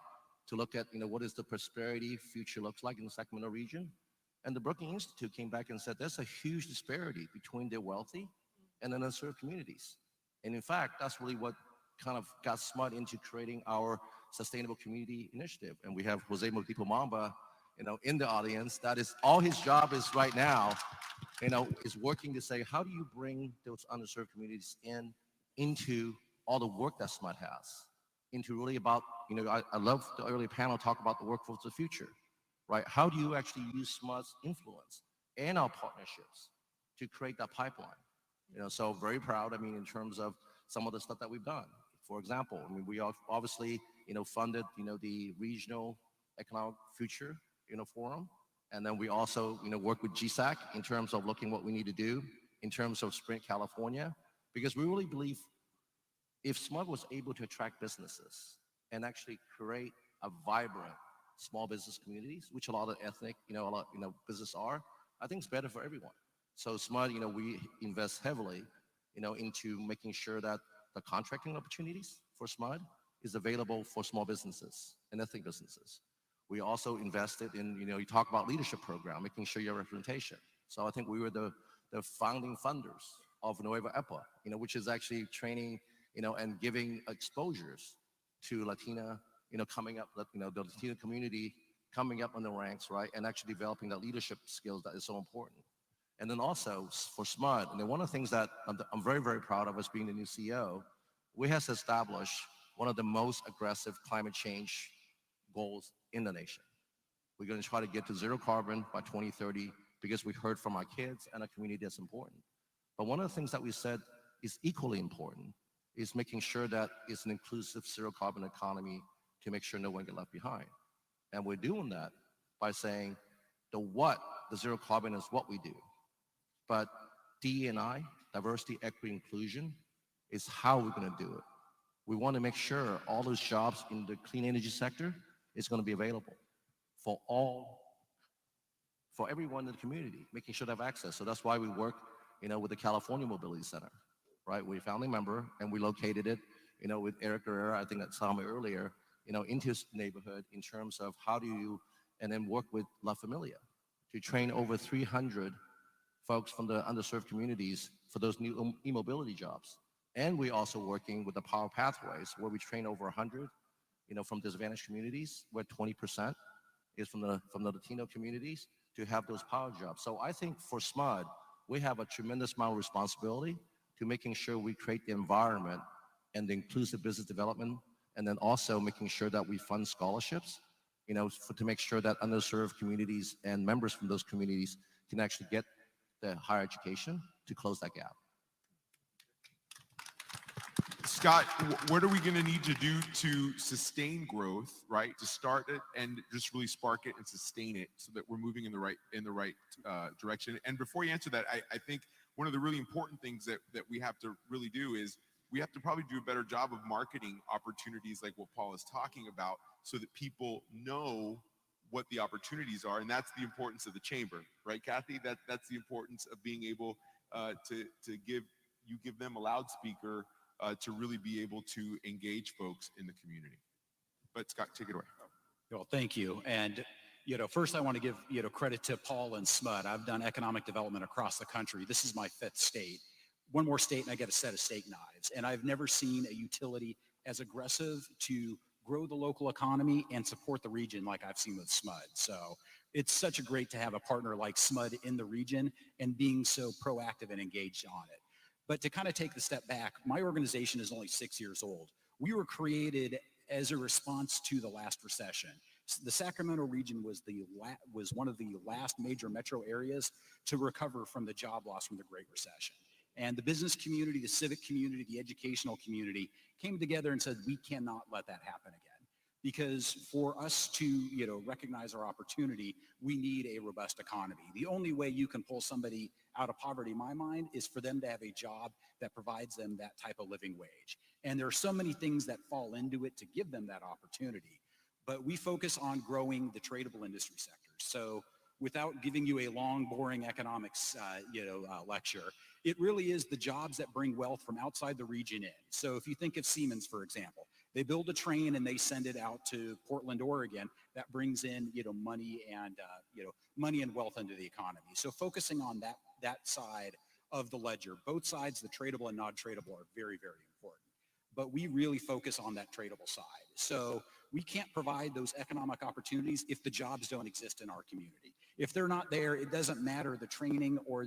to look at, what is the prosperity future looks like in the Sacramento region. And the Brookings Institute came back and said there's a huge disparity between the wealthy and the unserved communities. And in fact, that's really what kind of got SMUD into creating our Sustainable Community Initiative. And we have Jose Multipo Mamba, in the audience. That is all his job is right now, is working to say, how do you bring those underserved communities into all the work that SMUD has, into really about, I love the earlier panel talk about the workforce of the future, right? How do you actually use SMUD's influence and our partnerships to create that pipeline? So very proud, in terms of some of the stuff that we've done. For example, we obviously, funded, the Regional Economic Future, Forum. And then we also, work with GSAC in terms of looking what we need to do in terms of Sprint California, because we really believe if SMUD was able to attract businesses and actually create a vibrant small business communities, which a lot of ethnic, business are, I think it's better for everyone. So SMUD, we invest heavily, into making sure that the contracting opportunities for SMUD is available for small businesses and ethnic businesses. We also invested in, you talk about leadership program, making sure you have representation. So I think we were the founding funders of Nueva EPA, which is actually training, and giving exposures to Latina, coming up, the Latino community coming up in the ranks, right? And actually developing that leadership skills that is so important. And then also for SMUD, and then one of the things that I'm very, very proud of as being the new CEO, we have established one of the most aggressive climate change goals in the nation. We're going to try to get to zero carbon by 2030 because we heard from our kids and our community that's important. But one of the things that we said is equally important is making sure that it's an inclusive zero carbon economy to make sure no one gets left behind. And we're doing that by saying the zero carbon is what we do. But DE&I, diversity, equity, inclusion, is how we're going to do it. We want to make sure all those jobs in the clean energy sector is going to be available for everyone in the community, making sure they have access. So that's why we work, with the California Mobility Center, right? We're a family member, and we located it, with Eric Herrera, I think that saw me earlier, into his neighborhood in terms of how do you, and then work with La Familia to train over 300 folks from the underserved communities for those new e-mobility jobs. And we're also working with the Power Pathways, where we train over 100, from disadvantaged communities, where 20% is from the Latino communities, to have those power jobs. So I think for SMUD, we have a tremendous amount of responsibility to making sure we create the environment and the inclusive business development, and then also making sure that we fund scholarships, to make sure that underserved communities and members from those communities can actually get the higher education to close that gap. Scott, what are we going to need to do to sustain growth, right? To start it and just really spark it and sustain it so that we're moving in the right direction. And before you answer that, I think one of the really important things that we have to really do is we have to probably do a better job of marketing opportunities like what Paul is talking about so that people know what the opportunities are. And that's the importance of the chamber, right, Kathy? That's the importance of being able to give them a loudspeaker to really be able to engage folks in the community. But Scott, take it away. Well, thank you. And, first I want to give, credit to Paul and SMUD. I've done economic development across the country. This is my 5th state. One more state and I get a set of steak knives. And I've never seen a utility as aggressive to grow the local economy and support the region like I've seen with SMUD. So it's such a great to have a partner like SMUD in the region and being so proactive and engaged on it. But to kind of take the step back, my organization is only 6 years old. We were created as a response to the last recession. The Sacramento region was one of the last major metro areas to recover from the job loss from the Great Recession. And the business community, the civic community, the educational community came together and said, we cannot let that happen again. Because for us to, recognize our opportunity, we need a robust economy. The only way you can pull somebody out of poverty, in my mind, is for them to have a job that provides them that type of living wage. And there are so many things that fall into it to give them that opportunity. But we focus on growing the tradable industry sector. So without giving you a long, boring economics, lecture, it really is the jobs that bring wealth from outside the region in. So if you think of Siemens, for example, they build a train and they send it out to Portland, Oregon. That brings in, money and wealth into the economy. So focusing on that side of the ledger, both sides, the tradable and non-tradable, are very, very important. But we really focus on that tradable side. So we can't provide those economic opportunities if the jobs don't exist in our community. If they're not there, it doesn't matter the training or,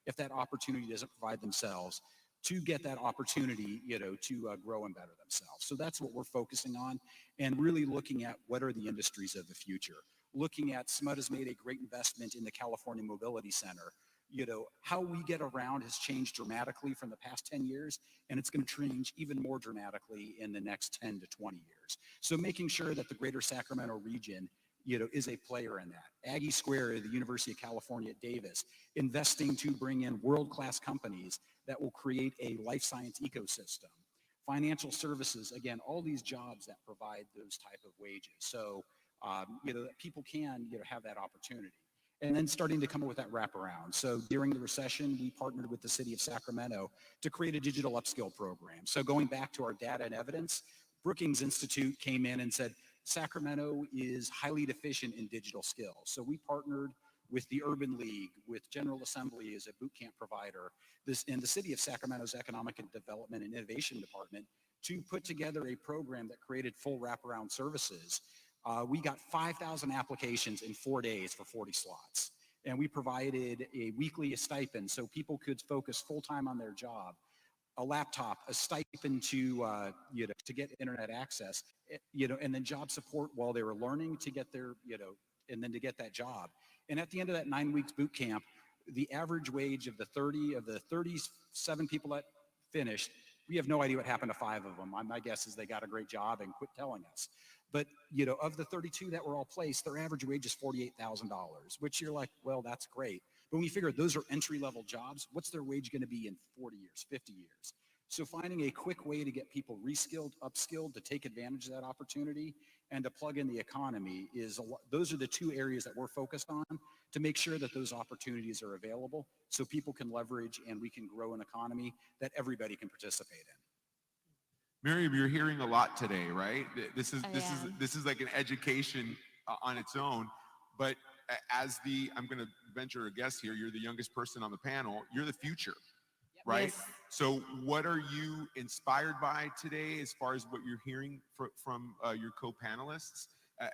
if that opportunity doesn't provide themselves to get that opportunity, to grow and better themselves. So that's what we're focusing on, and really looking at what are the industries of the future. Looking at, SMUD has made a great investment in the California Mobility Center. How we get around has changed dramatically from the past 10 years, and it's going to change even more dramatically in the next 10 to 20 years. So making sure that the greater Sacramento region, is a player in that. Aggie Square, the University of California at Davis, investing to bring in world-class companies that will create a life science ecosystem. Financial services, again, all these jobs that provide those type of wages. So, that people can, have that opportunity. And then starting to come up with that wraparound. So during the recession, we partnered with the city of Sacramento to create a digital upskill program. So going back to our data and evidence, Brookings Institute came in and said, Sacramento is highly deficient in digital skills. So we partnered with the Urban League, with General Assembly as a boot camp provider, and the city of Sacramento's Economic and Development and Innovation Department to put together a program that created full wraparound services. We got 5,000 applications in 4 days for 40 slots. And we provided a weekly stipend so people could focus full-time on their job, a laptop, a stipend to get internet access, and then job support while they were learning to get their, and then to get that job. And at the end of that 9 weeks boot camp, the average wage of the 37 people that finished, we have no idea what happened to 5 of them. My guess is they got a great job and quit telling us. But, of the 32 that were all placed, their average wage is $48,000, which you're like, well, that's great. But when you figure those are entry-level jobs, what's their wage going to be in 40 years, 50 years? So finding a quick way to get people reskilled, upskilled, to take advantage of that opportunity and to plug in the economy those are the 2 areas that we're focused on to make sure that those opportunities are available so people can leverage and we can grow an economy that everybody can participate in. Miriam, you're hearing a lot today, right? This is like an education on its own. But I'm going to venture a guess here. You're the youngest person on the panel. You're the future, right? Yes. So what are you inspired by today as far as what you're hearing from your co-panelists?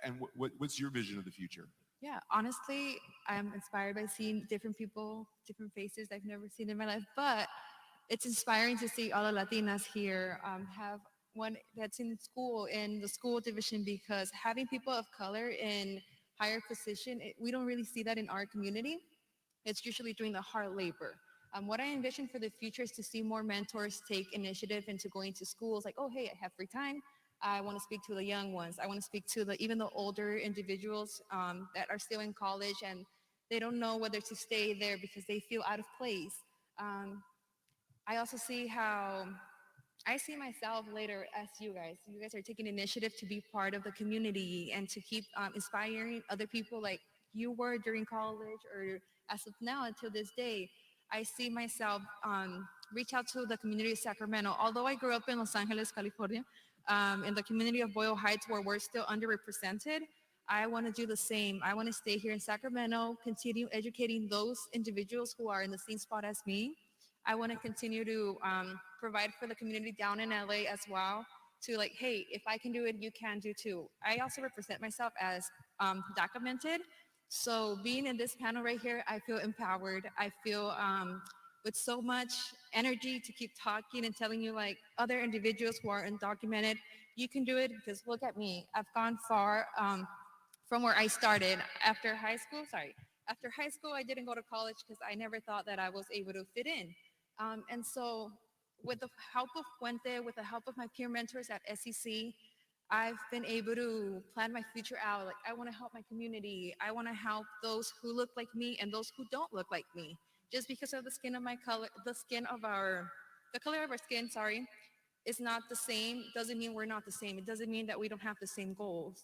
And what's your vision of the future? Yeah, honestly, I'm inspired by seeing different people, different faces I've never seen in my life. But it's inspiring to see all the Latinas here have one that's in school, in the school division, because having people of color in higher position, we don't really see that in our community. It's usually doing the hard labor. What I envision for the future is to see more mentors take initiative into going to schools like, oh, hey, I have free time. I want to speak to the young ones. I want to speak to even the older individuals that are still in college and they don't know whether to stay there because they feel out of place. I also see how I see myself later as you guys. You guys are taking initiative to be part of the community and to keep inspiring other people like you were during college or as of now until this day. I see myself reach out to the community of Sacramento. Although I grew up in Los Angeles, California, in the community of Boyle Heights where we're still underrepresented, I want to do the same. I want to stay here in Sacramento, continue educating those individuals who are in the same spot as me. I want to continue to provide for the community down in LA as well, to like, hey, if I can do it, you can do too. I also represent myself as documented. So being in this panel right here, I feel empowered. I feel with so much energy to keep talking and telling you like other individuals who are undocumented, you can do it because look at me. I've gone far from where I started. After high school, I didn't go to college because I never thought that I was able to fit in. And so with the help of Puente, with the help of my peer mentors at SEC, I've been able to plan my future out. Like, I want to help my community. I want to help those who look like me and those who don't look like me. Just because of the skin of my color, the color of our skin, sorry, is not the same, doesn't mean we're not the same. It doesn't mean that we don't have the same goals.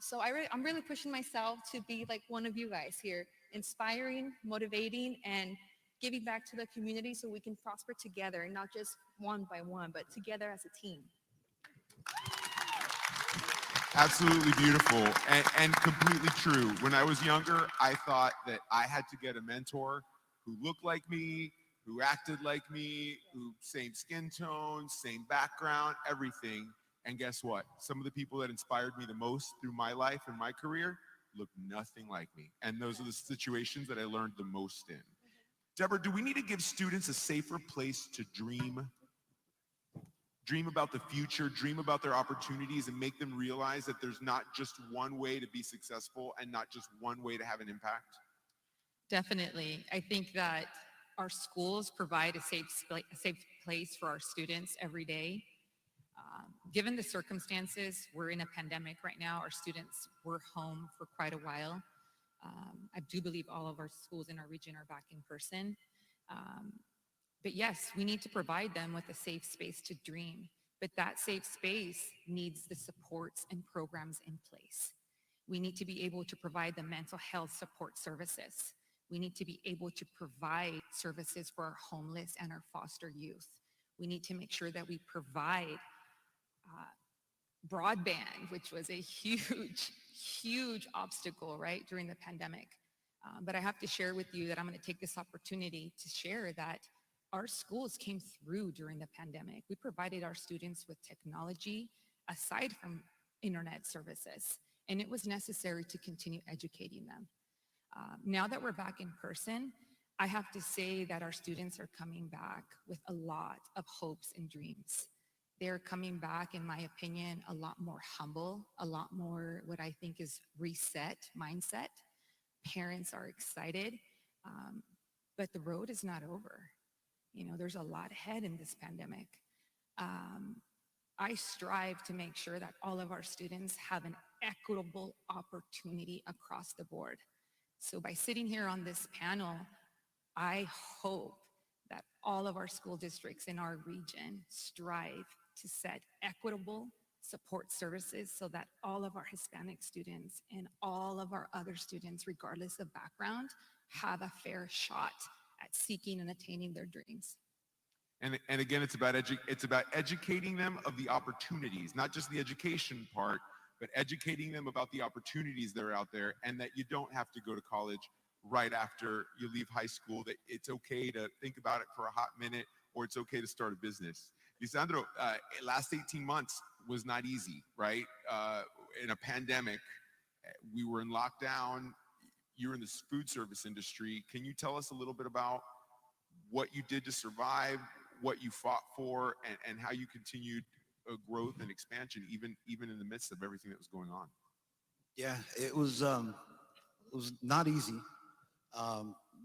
So I'm really pushing myself to be like one of you guys here, inspiring, motivating, and giving back to the community so we can prosper together, not just one by one, but together as a team. Absolutely beautiful and completely true. When I was younger, I thought that I had to get a mentor who looked like me, who acted like me, who same skin tone, same background, everything. And guess what? Some of the people that inspired me the most through my life and my career look nothing like me. And those are the situations that I learned the most in. Deborah, do we need to give students a safer place to dream? Dream about the future, dream about their opportunities, and make them realize that there's not just one way to be successful and not just one way to have an impact? Definitely. I think that our schools provide a safe place for our students every day. Given the circumstances, we're in a pandemic right now. Our students were home for quite a while. I do believe all of our schools in our region are back in person. But yes, we need to provide them with a safe space to dream. But that safe space needs the supports and programs in place. We need to be able to provide the mental health support services. We need to be able to provide services for our homeless and our foster youth. We need to make sure that we provide broadband, which was a huge obstacle, right, during the pandemic. But I have to share with you that I'm going to take this opportunity to share that our schools came through during the pandemic. We provided our students with technology aside from internet services, and it was necessary to continue educating them. Now that we're back in person, I have to say that our students are coming back with a lot of hopes and dreams. They're coming back, in my opinion, a lot more humble, a lot more what I think is reset mindset. Parents are excited, but the road is not over. You know, there's a lot ahead in this pandemic. I strive to make sure that all of our students have an equitable opportunity across the board. So by sitting here on this panel, I hope that all of our school districts in our region strive to set equitable support services so that all of our Hispanic students and all of our other students, regardless of background, have a fair shot at seeking and attaining their dreams. And again, it's about educating them of the opportunities, not just the education part, but educating them about the opportunities that are out there, and that you don't have to go to college right after you leave high school, that it's okay to think about it for a hot minute, or it's okay to start a business. Lisandro, last 18 months was not easy, right? In a pandemic, we were in lockdown. You're in the food service industry. Can you tell us a little bit about what you did to survive, what you fought for, and how you continued growth and expansion, even in the midst of everything that was going on? Yeah, it was not easy,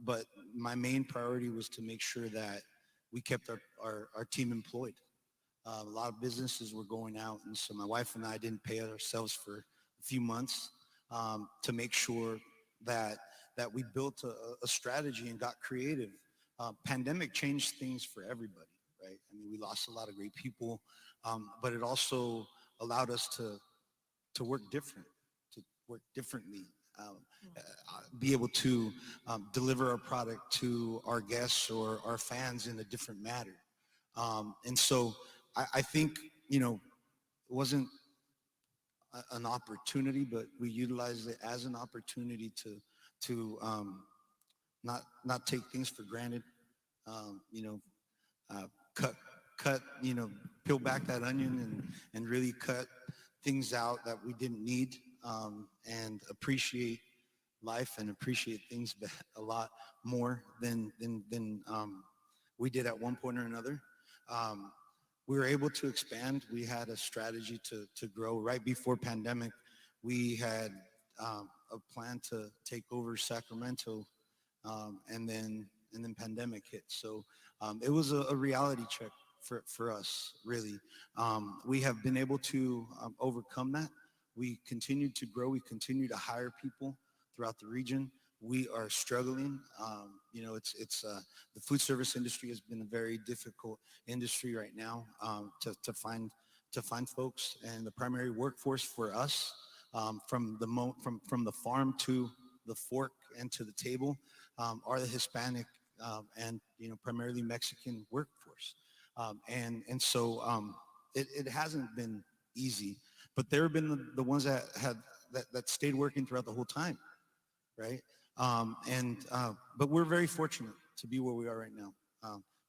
but my main priority was to make sure that we kept our team employed. A lot of businesses were going out, and so my wife and I didn't pay ourselves for a few months to make sure that we built a strategy and got creative. Pandemic changed things for everybody, right? I mean, we lost a lot of great people, but it also allowed us to work differently, be able to deliver our product to our guests or our fans in a different manner. And so I think, it wasn't an opportunity, but we utilized it as an opportunity to not take things for granted, peel back that onion and really cut things out that we didn't need, and appreciate life and appreciate things a lot more than we did at one point or another. We were able to expand. We had a strategy to grow. Right before pandemic, we had a plan to take over Sacramento, and then pandemic hit. So It was a reality check for us, really. We have been able to overcome that. We continue to grow. We continue to hire people throughout the region. We are struggling. The food service industry has been a very difficult industry right now to find folks, and the primary workforce for us from the farm to the fork and to the table are the Hispanic and primarily Mexican workforce, and so it hasn't been easy, but there have been the ones that stayed working throughout the whole time, right? But we're very fortunate to be where we are right now.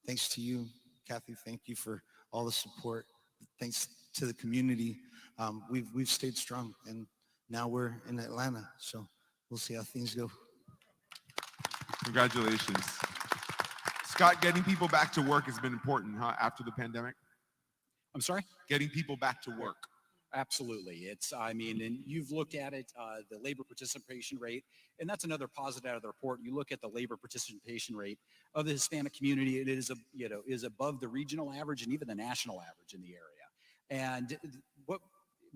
Thanks to you, Kathy. Thank you for all the support. Thanks to the community. We've stayed strong, and now we're in Atlanta. So we'll see how things go. Congratulations. Scott, getting people back to work has been important, huh, after the pandemic? I'm sorry? Getting people back to work. Absolutely. And you've looked at it, the labor participation rate, and that's another positive out of the report. You look at the labor participation rate of the Hispanic community, it is above the regional average and even the national average in the area. And what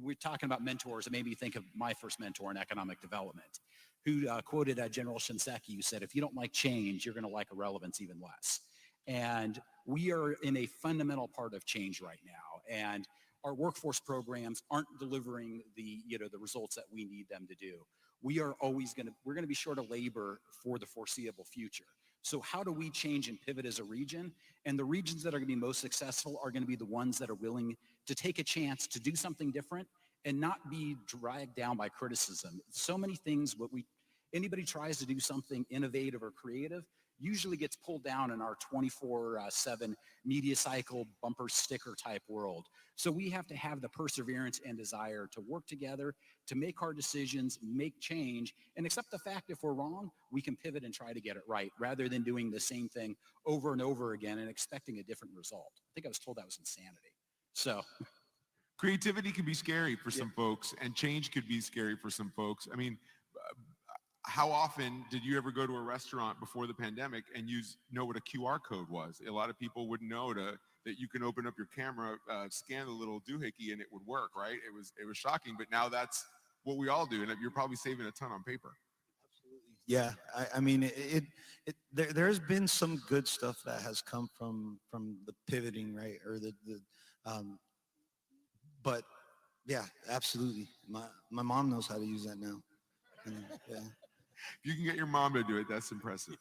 we're talking about mentors, it made me think of my first mentor in economic development, who quoted General Shinseki, who said, if you don't like change, you're going to like irrelevance even less. And we are in a fundamental part of change right now. And our workforce programs aren't delivering the results that we need them to do. We're going to be short of labor for the foreseeable future. So how do we change and pivot as a region? And the regions that are going to be most successful are going to be the ones that are willing to take a chance to do something different and not be dragged down by criticism. So many things, anybody tries to do something innovative or creative, usually gets pulled down in our 24/7 media cycle bumper sticker type world. So we have to have the perseverance and desire to work together, to make hard decisions, make change, and accept the fact if we're wrong, we can pivot and try to get it right, rather than doing the same thing over and over again and expecting a different result. I think I was told that was insanity. So creativity can be scary for some folks, and change could be scary for some folks. I mean, how often did you ever go to a restaurant before the pandemic and know what a QR code was? A lot of people wouldn't know that you can open up your camera, scan the little doohickey, and it would work, right? It was shocking, but now that's what we all do, and you're probably saving a ton on paper. Yeah, there's been some good stuff that has come from the pivoting, right? Or but yeah, absolutely. My mom knows how to use that now. And, yeah. If you can get your mom to do it, that's impressive.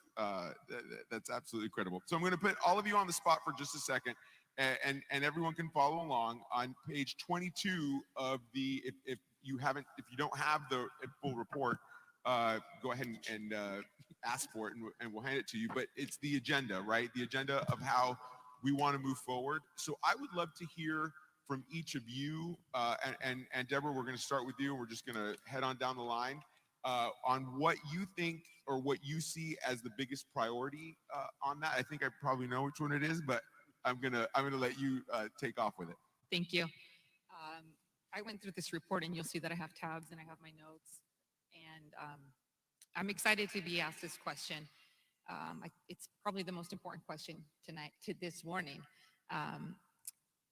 That's absolutely incredible. So I'm going to put all of you on the spot for just a second, and everyone can follow along on page 22 of the. If you don't have the full report, go ahead and ask for it, and we'll hand it to you. But it's the agenda, right? The agenda of how we want to move forward. So I would love to hear from each of you, and Deborah, we're going to start with you. We're just going to head on down the line. On what you think or what you see as the biggest priority on that. I think I probably know which one it is, but I'm gonna let you take off with it. Thank you. I went through this report, and you'll see that I have tabs and I have my notes, and I'm excited to be asked this question. It's probably the most important question this morning.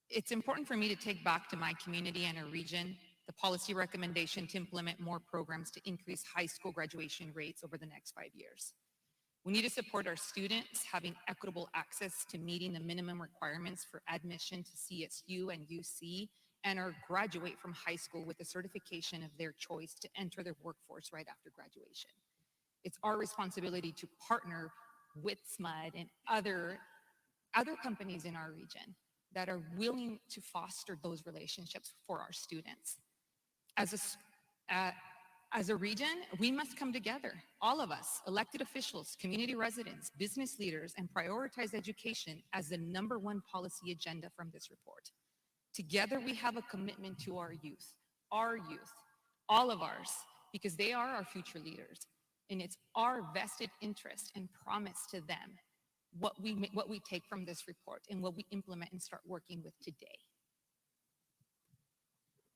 It's important for me to take back to my community and our region the policy recommendation to implement more programs to increase high school graduation rates over the next 5 years. We need to support our students having equitable access to meeting the minimum requirements for admission to CSU and UC, and or graduate from high school with a certification of their choice to enter the workforce right after graduation. It's our responsibility to partner with SMUD and other companies in our region that are willing to foster those relationships for our students. As a region, we must come together, all of us, elected officials, community residents, business leaders, and prioritize education as the #1 policy agenda from this report. Together, we have a commitment to our youth, all of ours, because they are our future leaders. And it's our vested interest and promise to them what we take from this report and what we implement and start working with today.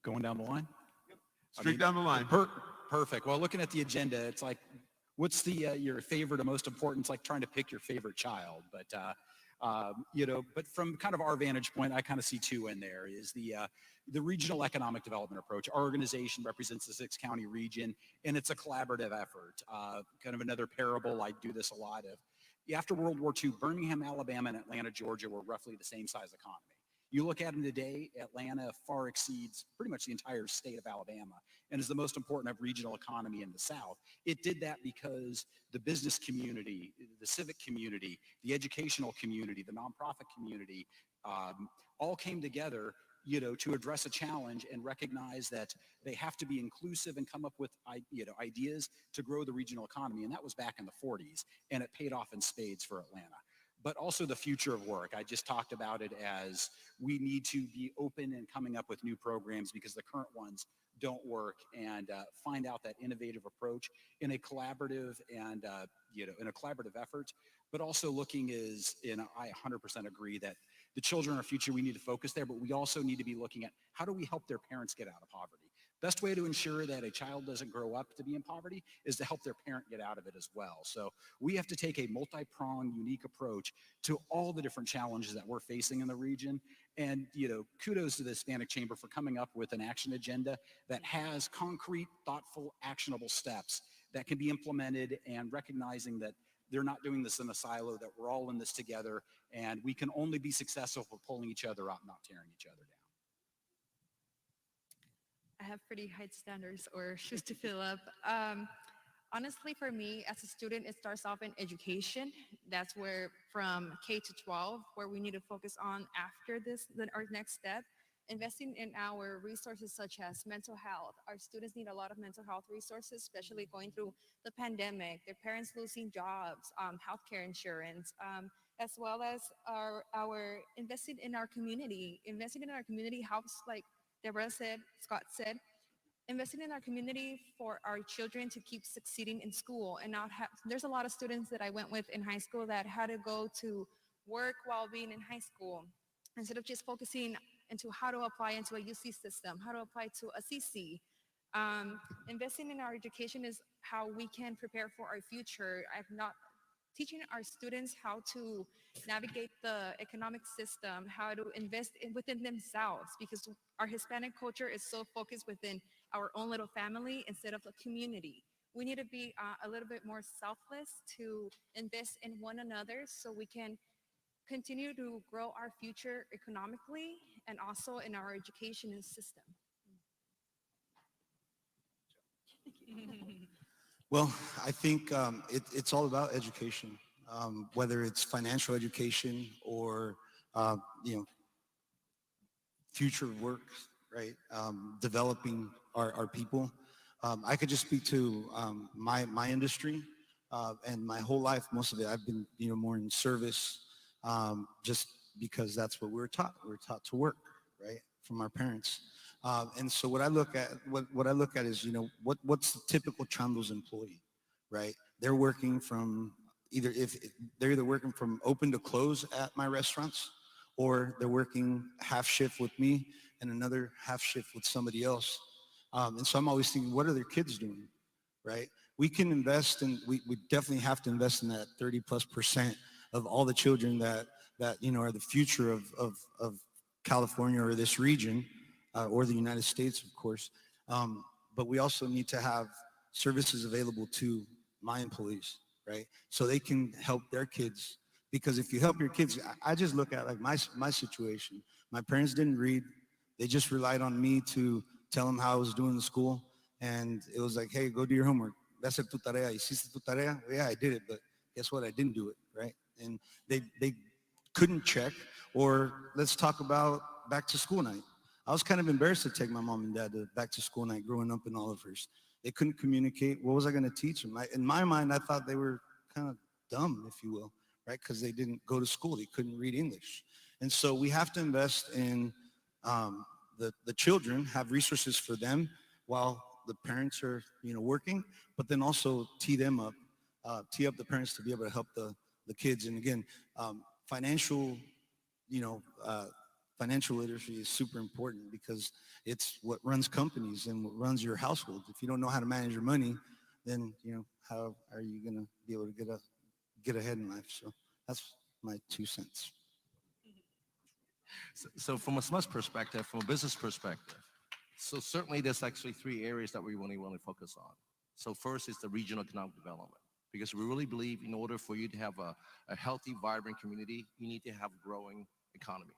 Going down the line? Straight down the line. Perfect. Well, looking at the agenda, it's like, what's your favorite or most important? It's like trying to pick your favorite child. But But from kind of our vantage point, I kind of see two in there is the regional economic development approach. Our organization represents the 6-county region, and it's a collaborative effort. Kind of another parable, I do this a lot of. After World War II, Birmingham, Alabama, and Atlanta, Georgia were roughly the same size economy. You look at them today, Atlanta far exceeds pretty much the entire state of Alabama and is the most important of regional economy in the South. It did that because the business community, the civic community, the educational community, the nonprofit community, all came together to address a challenge and recognize that they have to be inclusive and come up with ideas to grow the regional economy. And that was back in the 40s, and it paid off in spades for Atlanta. But also the future of work. I just talked about it as we need to be open and coming up with new programs because the current ones don't work, and find out that innovative approach in a collaborative and in a collaborative effort. But also looking I 100% agree that the children are our future. We need to focus there, but we also need to be looking at how do we help their parents get out of poverty. Best way to ensure that a child doesn't grow up to be in poverty is to help their parent get out of it as well. So we have to take a multi-pronged, unique approach to all the different challenges that we're facing in the region. And, kudos to the Hispanic Chamber for coming up with an action agenda that has concrete, thoughtful, actionable steps that can be implemented, and recognizing that they're not doing this in a silo, that we're all in this together, and we can only be successful for pulling each other up, not tearing each other down. I have pretty high standards or shoes to fill up. Honestly, for me, as a student, it starts off in education. That's where from K to 12, where we need to focus on after this, then our next step, investing in our resources such as mental health. Our students need a lot of mental health resources, especially going through the pandemic, their parents losing jobs, healthcare insurance, as well as our investing in our community. Investing in our community helps, like Deborah said, Scott said, investing in our community for our children to keep succeeding in school and not have, there's a lot of students that I went with in high school that had to go to work while being in high school. Instead of just focusing into how to apply into a UC system, how to apply to a CC. Investing in our education is how we can prepare for our future. Teaching our students how to navigate the economic system, how to invest within themselves, because our Hispanic culture is so focused within our own little family instead of the community. We need to be a little bit more selfless to invest in one another so we can continue to grow our future economically and also in our education system. Well, I think it's all about education, whether it's financial education or, future work, right? Developing our people. I could just speak to my industry and my whole life, most of it, I've been, more in service just because that's what we're taught. We're taught to work, right? From our parents. And so what I look at is, what's the typical Chando's employee, right? They're working from they're either working from open to close at my restaurants, or they're working half shift with me and another half shift with somebody else. And so I'm always thinking, what are their kids doing, right? We can invest and we definitely have to invest in that 30+% of all the children that are the future of California or this region. Or the United States, of course. But we also need to have services available to my employees, right? So they can help their kids. Because if you help your kids, I just look at like my situation. My parents didn't read. They just relied on me to tell them how I was doing in school. And it was like, hey, go do your homework. That's tu tarea. ¿Hiciste tu tarea? Yeah, I did it, but guess what? I didn't do it, right? And they couldn't check. Or let's talk about back to school night. I was kind of embarrassed to take my mom and dad to back to school night growing up in Olivehurst. They couldn't communicate. What was I going to teach them? In my mind, I thought they were kind of dumb, if you will, right? Because they didn't go to school. They couldn't read English. And so we have to invest in the children, have resources for them while the parents are, working, but then also tee up the parents to be able to help the kids. And again, financial literacy is super important because it's what runs companies and what runs your household. If you don't know how to manage your money, then how are you going to be able to get ahead in life? So my 2 cents. So from a SMUS perspective, from a business perspective, so certainly there's actually 3 areas that we really want to focus on. So first is the regional economic development, because we really believe in order for you to have a healthy, vibrant community, you need to have a growing economy.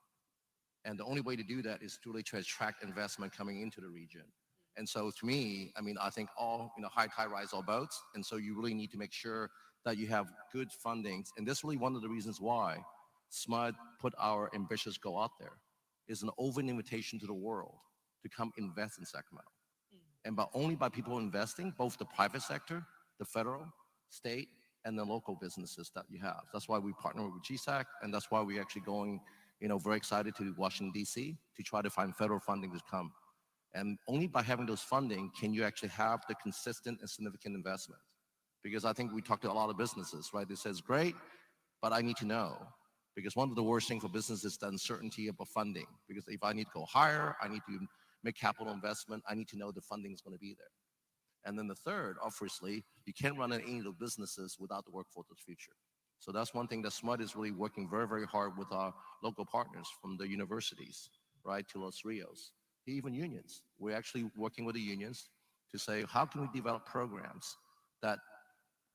And the only way to do that is to really try to attract investment coming into the region. And so to me, I mean, I think all, high tide rise all boats. And so you really need to make sure that you have good fundings. And that's really one of the reasons why SMUD put our ambitious goal out there, is an open invitation to the world to come invest in Sacramento. And only by people investing, both the private sector, the federal, state, and the local businesses that you have. That's why we partner with GSAC, and that's why we're actually going, very excited to Washington, D.C. to try to find federal funding to come. And only by having those funding can you actually have the consistent and significant investment. Because I think we talked to a lot of businesses, right? They says, great, but I need to know. Because one of the worst things for business is the uncertainty of funding. Because if I need to go higher, I need to make capital investment, I need to know the funding is going to be there. And then the third, obviously, you can't run any of the businesses without the workforce of the future. So that's one thing that SMUD is really working very, very hard with our local partners, from the universities, right, to Los Rios, to even unions. We're actually working with the unions to say, how can we develop programs that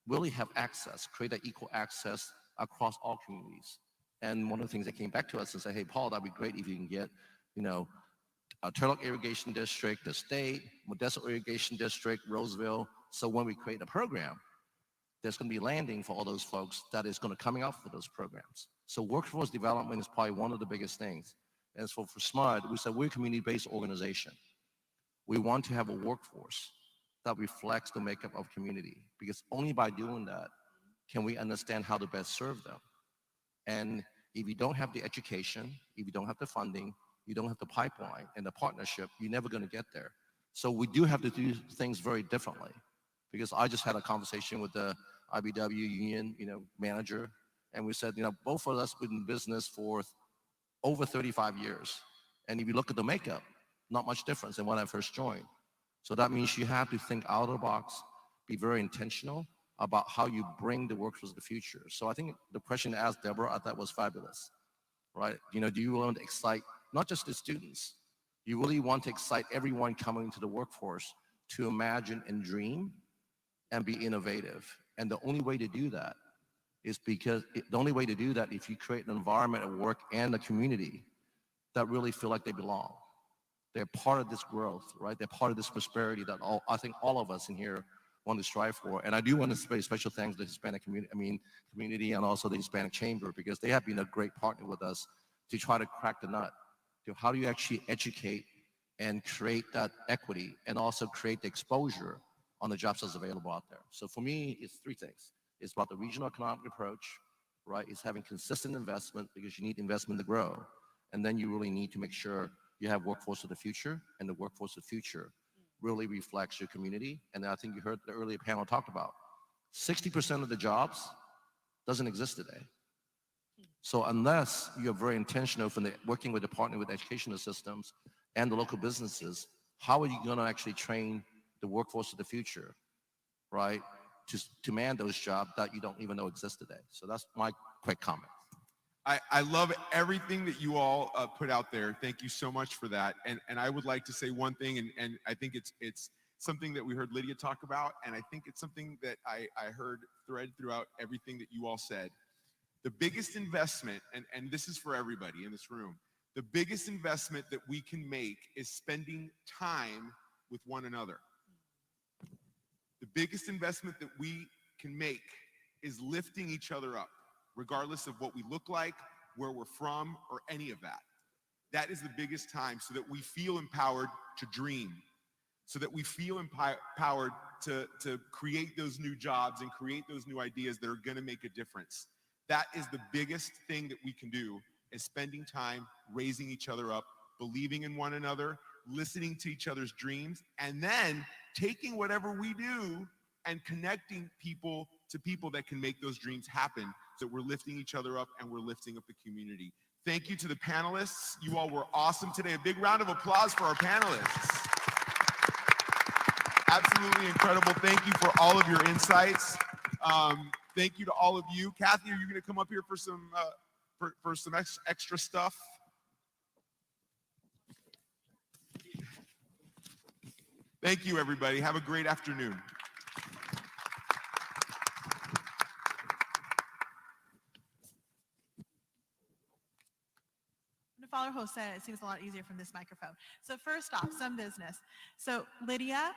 really have access, create that equal access across all communities? And one of the things that came back to us and said, hey, Paul, that'd be great if you can get, a Turlock Irrigation District, the state, Modesto Irrigation District, Roseville. So when we create a program, there's going to be landing for all those folks that is going to coming out for those programs. So workforce development is probably one of the biggest things. And so for SMUD, we said we're a community-based organization. We want to have a workforce that reflects the makeup of community, because only by doing that can we understand how to best serve them. And if you don't have the education, if you don't have the funding, you don't have the pipeline and the partnership, you're never going to get there. So we do have to do things very differently, because I just had a conversation with the IBW union, manager, and we said, both of us have been in business for over 35 years. And if you look at the makeup, not much difference than when I first joined. So that means you have to think out of the box, be very intentional about how you bring the workforce of the future. So I think the question to ask Deborah, I thought was fabulous, right? Do you want to excite not just the students, you really want to excite everyone coming into the workforce to imagine and dream and be innovative. And the only way to do that is if you create an environment at work and a community that really feel like they belong. They're part of this growth, right? They're part of this prosperity that I think all of us in here want to strive for. And I do want to say special thanks to the Hispanic community and also the Hispanic Chamber, because they have been a great partner with us to try to crack the nut to how do you actually educate and create that equity and also create the exposure on the jobs that's available out there. So for me, it's 3 things. It's about the regional economic approach, right? It's having consistent investment, because you need investment to grow. And then you really need to make sure you have workforce of the future, and the workforce of the future really reflects your community. And I think you heard the earlier panel talked about 60% of the jobs doesn't exist today. So unless you're very intentional from working with the partner with educational systems and the local businesses, how are you going to actually train the workforce of the future, right, to man those jobs that you don't even know exist today? So that's my quick comment. I love everything that you all put out there. Thank you so much for that. And I would like to say one thing, and I think it's something that we heard Lydia talk about, and I think it's something that I heard thread throughout everything that you all said. The biggest investment, and this is for everybody in this room, the biggest investment that we can make is spending time with one another. The biggest investment that we can make is lifting each other up, regardless of what we look like, where we're from, or any of that. That is the biggest time, so that we feel empowered to dream, so that we feel empowered to create those new jobs and create those new ideas that are going to make a difference. That is the biggest thing that we can do, is spending time raising each other up, believing in one another, listening to each other's dreams, and then taking whatever we do and connecting people to people that can make those dreams happen, so that we're lifting each other up and we're lifting up the community. Thank you to the panelists. You all were awesome today. A big round of applause for our panelists. Absolutely incredible. Thank you for all of your insights. Thank you to all of you. Kathy, are you going to come up here for some extra stuff? Thank you, everybody. Have a great afternoon. To follow Jose, it seems a lot easier from this microphone. So first off, some business. So Lydia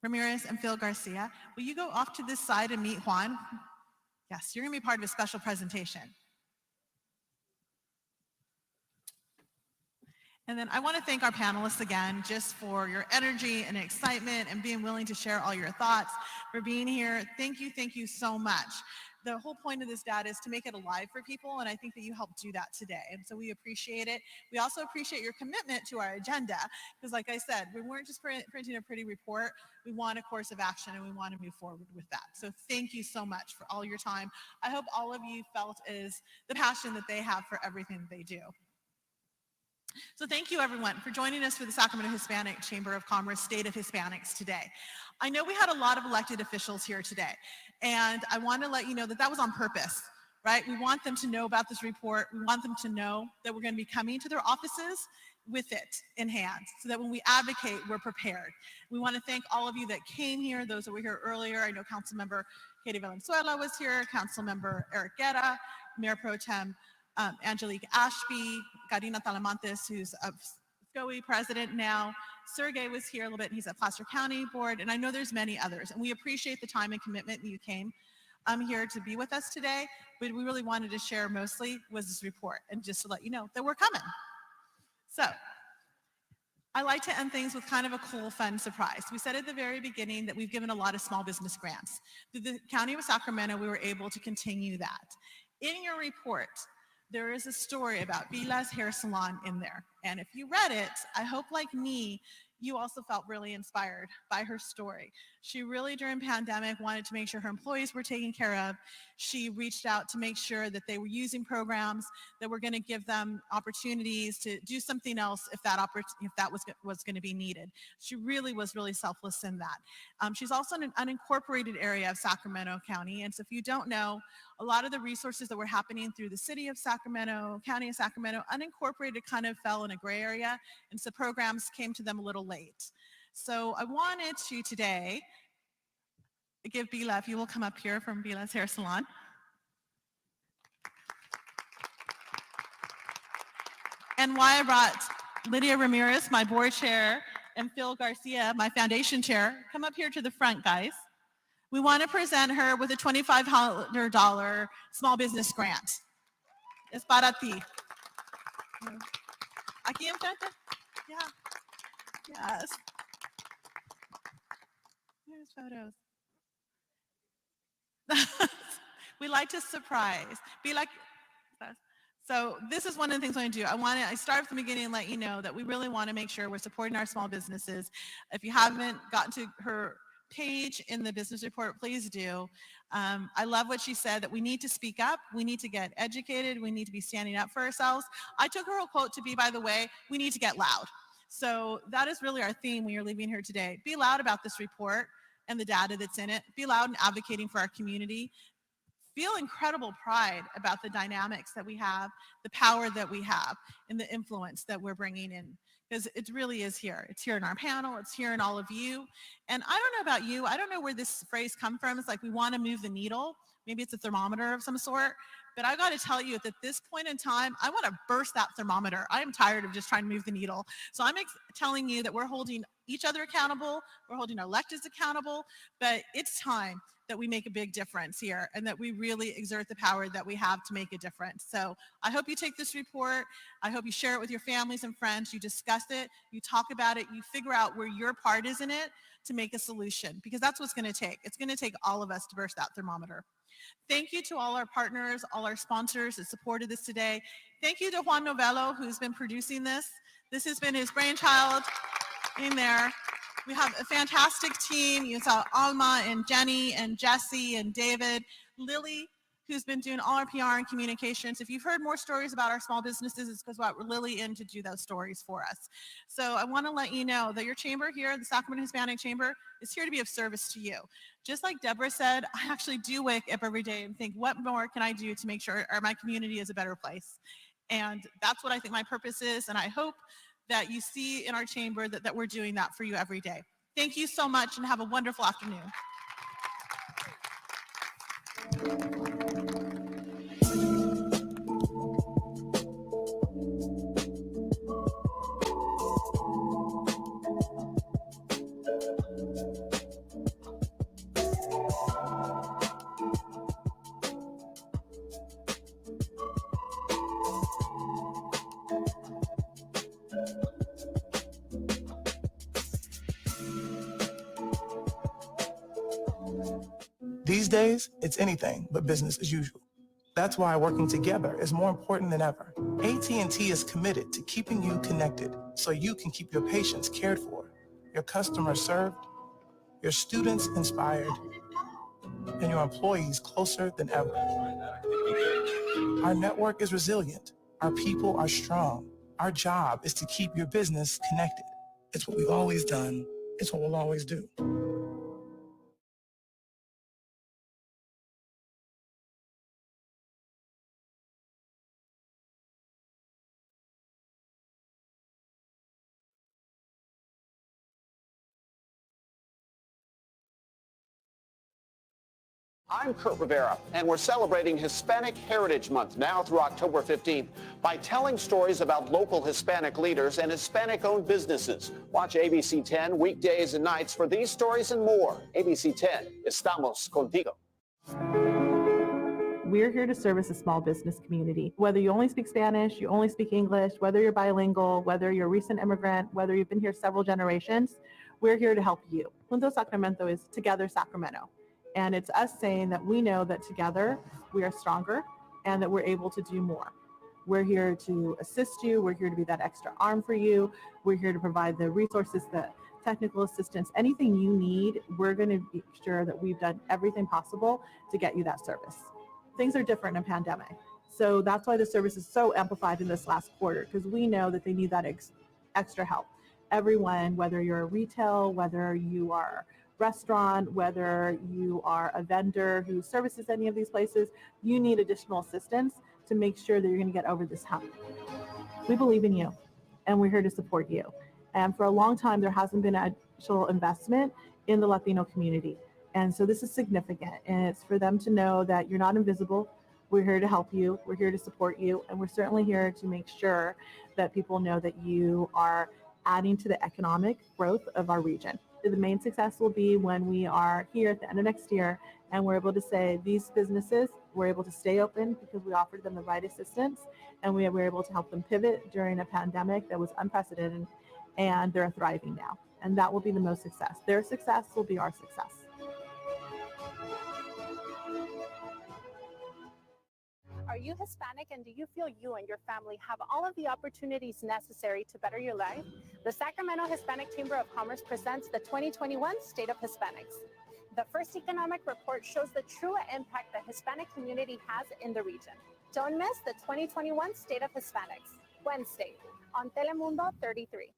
Ramirez and Phil Garcia, will you go off to this side and meet Juan? Yes, you're gonna be part of a special presentation. And then I want to thank our panelists again just for your energy and excitement and being willing to share all your thoughts, for being here. Thank you so much. The whole point of this data is to make it alive for people, and I think that you helped do that today. And so we appreciate it. We also appreciate your commitment to our agenda, because like I said, we weren't just printing a pretty report. We want a course of action, and we want to move forward with that. So thank you so much for all your time. I hope all of you felt is the passion that they have for everything that they do. So thank you everyone for joining us for the Sacramento Hispanic Chamber of Commerce State of Hispanics today. I know we had a lot of elected officials here today, and I want to let you know that that was on purpose, right? We want them to know about this report. We want them to know that we're going to be coming to their offices with it in hand, so that when we advocate, we're prepared. We want to thank all of you that came here, those that were here earlier. I know Councilmember Katie Valenzuela was here, Councilmember Eric Guerra, Mayor Pro Tem Angelique Ashby, Karina Talamantes, who's a SCOE president now. Sergey was here a little bit. He's at Placer County Board, and I know there's many others. And we appreciate the time and commitment that you came here to be with us today. But we really wanted to share mostly was this report, and just to let you know that we're coming. So I like to end things with kind of a cool, fun surprise. We said at the very beginning that we've given a lot of small business grants. Through the County of Sacramento, we were able to continue that. In your report, there is a story about Vila's Hair Salon in there. And if you read it, I hope like me, you also felt really inspired by her story. She really, during pandemic, wanted to make sure her employees were taken care of. She reached out to make sure that they were using programs that were going to give them opportunities to do something else if that was going to be needed. She really was really selfless in that. She's also in an unincorporated area of Sacramento County. And so if you don't know, a lot of the resources that were happening through the city of Sacramento, county of Sacramento, unincorporated kind of fell in a gray area. And so programs came to them a little late. So I wanted to today give Bila, if you will come up here from Bila's Hair Salon. And why I brought Lydia Ramirez, my board chair, and Phil Garcia, my foundation chair, come up here to the front, guys. We want to present her with a $2,500 small business grant. Es para ti. Aquí enfrente? Yeah. Yes. Here's photos. We like to surprise. Be like, so this is one of the things I want to do. I start from the beginning and let you know that we really want to make sure we're supporting our small businesses. If you haven't gotten to her page in the business report, please do. I love what she said, that we need to speak up, we need to get educated, we need to be standing up for ourselves. I took her quote to be, by the way, we need to get loud. So that is really our theme when you're leaving here today. Be loud about this report and the data that's in it. Be loud in advocating for our community. Feel incredible pride about the dynamics that we have, the power that we have, and the influence that we're bringing in. Because it really is here. It's here in our panel. It's here in all of you. And I don't know about you. I don't know where this phrase comes from. It's like we want to move the needle. Maybe it's a thermometer of some sort. But I got to tell you, at this point in time, I want to burst that thermometer. I am tired of just trying to move the needle. So I'm telling you that we're holding each other accountable. We're holding our electeds accountable. But it's time that we make a big difference here and that we really exert the power that we have to make a difference. So I hope you take this report. I hope you share it with your families and friends. You discuss it, you talk about it, you figure out where your part is in it to make a solution, because that's what's going to take. It's going to take all of us to burst that thermometer. Thank you to all our partners, all our sponsors that supported this today. Thank you to Juan Novello, who's been producing this. This has been his brainchild in there. We have a fantastic team. You saw Alma and Jenny and Jesse and David. Lily who's been doing all our PR and communications. If you've heard more stories about our small businesses, it's because we're Lily in to do those stories for us. So I want to let you know that your chamber here, the Sacramento Hispanic Chamber, is here to be of service to you. Just like Deborah said, I actually do wake up every day and think, what more can I do to make sure my community is a better place? And that's what I think my purpose is. And I hope that you see in our chamber that we're doing that for you every day. Thank you so much and have a wonderful afternoon. These days, it's anything but business as usual. That's why working together is more important than ever. AT&T is committed to keeping you connected so you can keep your patients cared for, your customers served, your students inspired, and your employees closer than ever. Our network is resilient. Our people are strong. Our job is to keep your business connected. It's what we've always done. It's what we'll always do. I'm Kurt Rivera, and we're celebrating Hispanic Heritage Month now through October 15th by telling stories about local Hispanic leaders and Hispanic-owned businesses. Watch ABC 10 weekdays and nights for these stories and more. ABC 10, estamos contigo. We're here to service a small business community. Whether you only speak Spanish, you only speak English, whether you're bilingual, whether you're a recent immigrant, whether you've been here several generations, we're here to help you. Juntos Sacramento is Together Sacramento. And it's us saying that we know that together we are stronger and that we're able to do more. We're here to assist you. We're here to be that extra arm for you. We're here to provide the resources, the technical assistance, anything you need. We're going to be sure that we've done everything possible to get you that service. Things are different in a pandemic. So that's why the service is so amplified in this last quarter, because we know that they need that extra help. Everyone, whether you're a retail, whether you are restaurant, whether you are a vendor who services any of these places, you need additional assistance to make sure that you're going to get over this hump. We believe in you, and we're here to support you. And for a long time, there hasn't been actual investment in the Latino community. And so this is significant, and it's for them to know that you're not invisible. We're here to help you. We're here to support you. And we're certainly here to make sure that people know that you are adding to the economic growth of our region. The main success will be when we are here at the end of next year and we're able to say these businesses were able to stay open because we offered them the right assistance, and we were able to help them pivot during a pandemic that was unprecedented, and they're thriving now. And that will be the most success. Their success will be our success. Are you Hispanic, and do you feel you and your family have all of the opportunities necessary to better your life? The Sacramento Hispanic Chamber of Commerce presents the 2021 State of Hispanics. The first economic report shows the true impact the Hispanic community has in the region. Don't miss the 2021 State of Hispanics, Wednesday on Telemundo 33.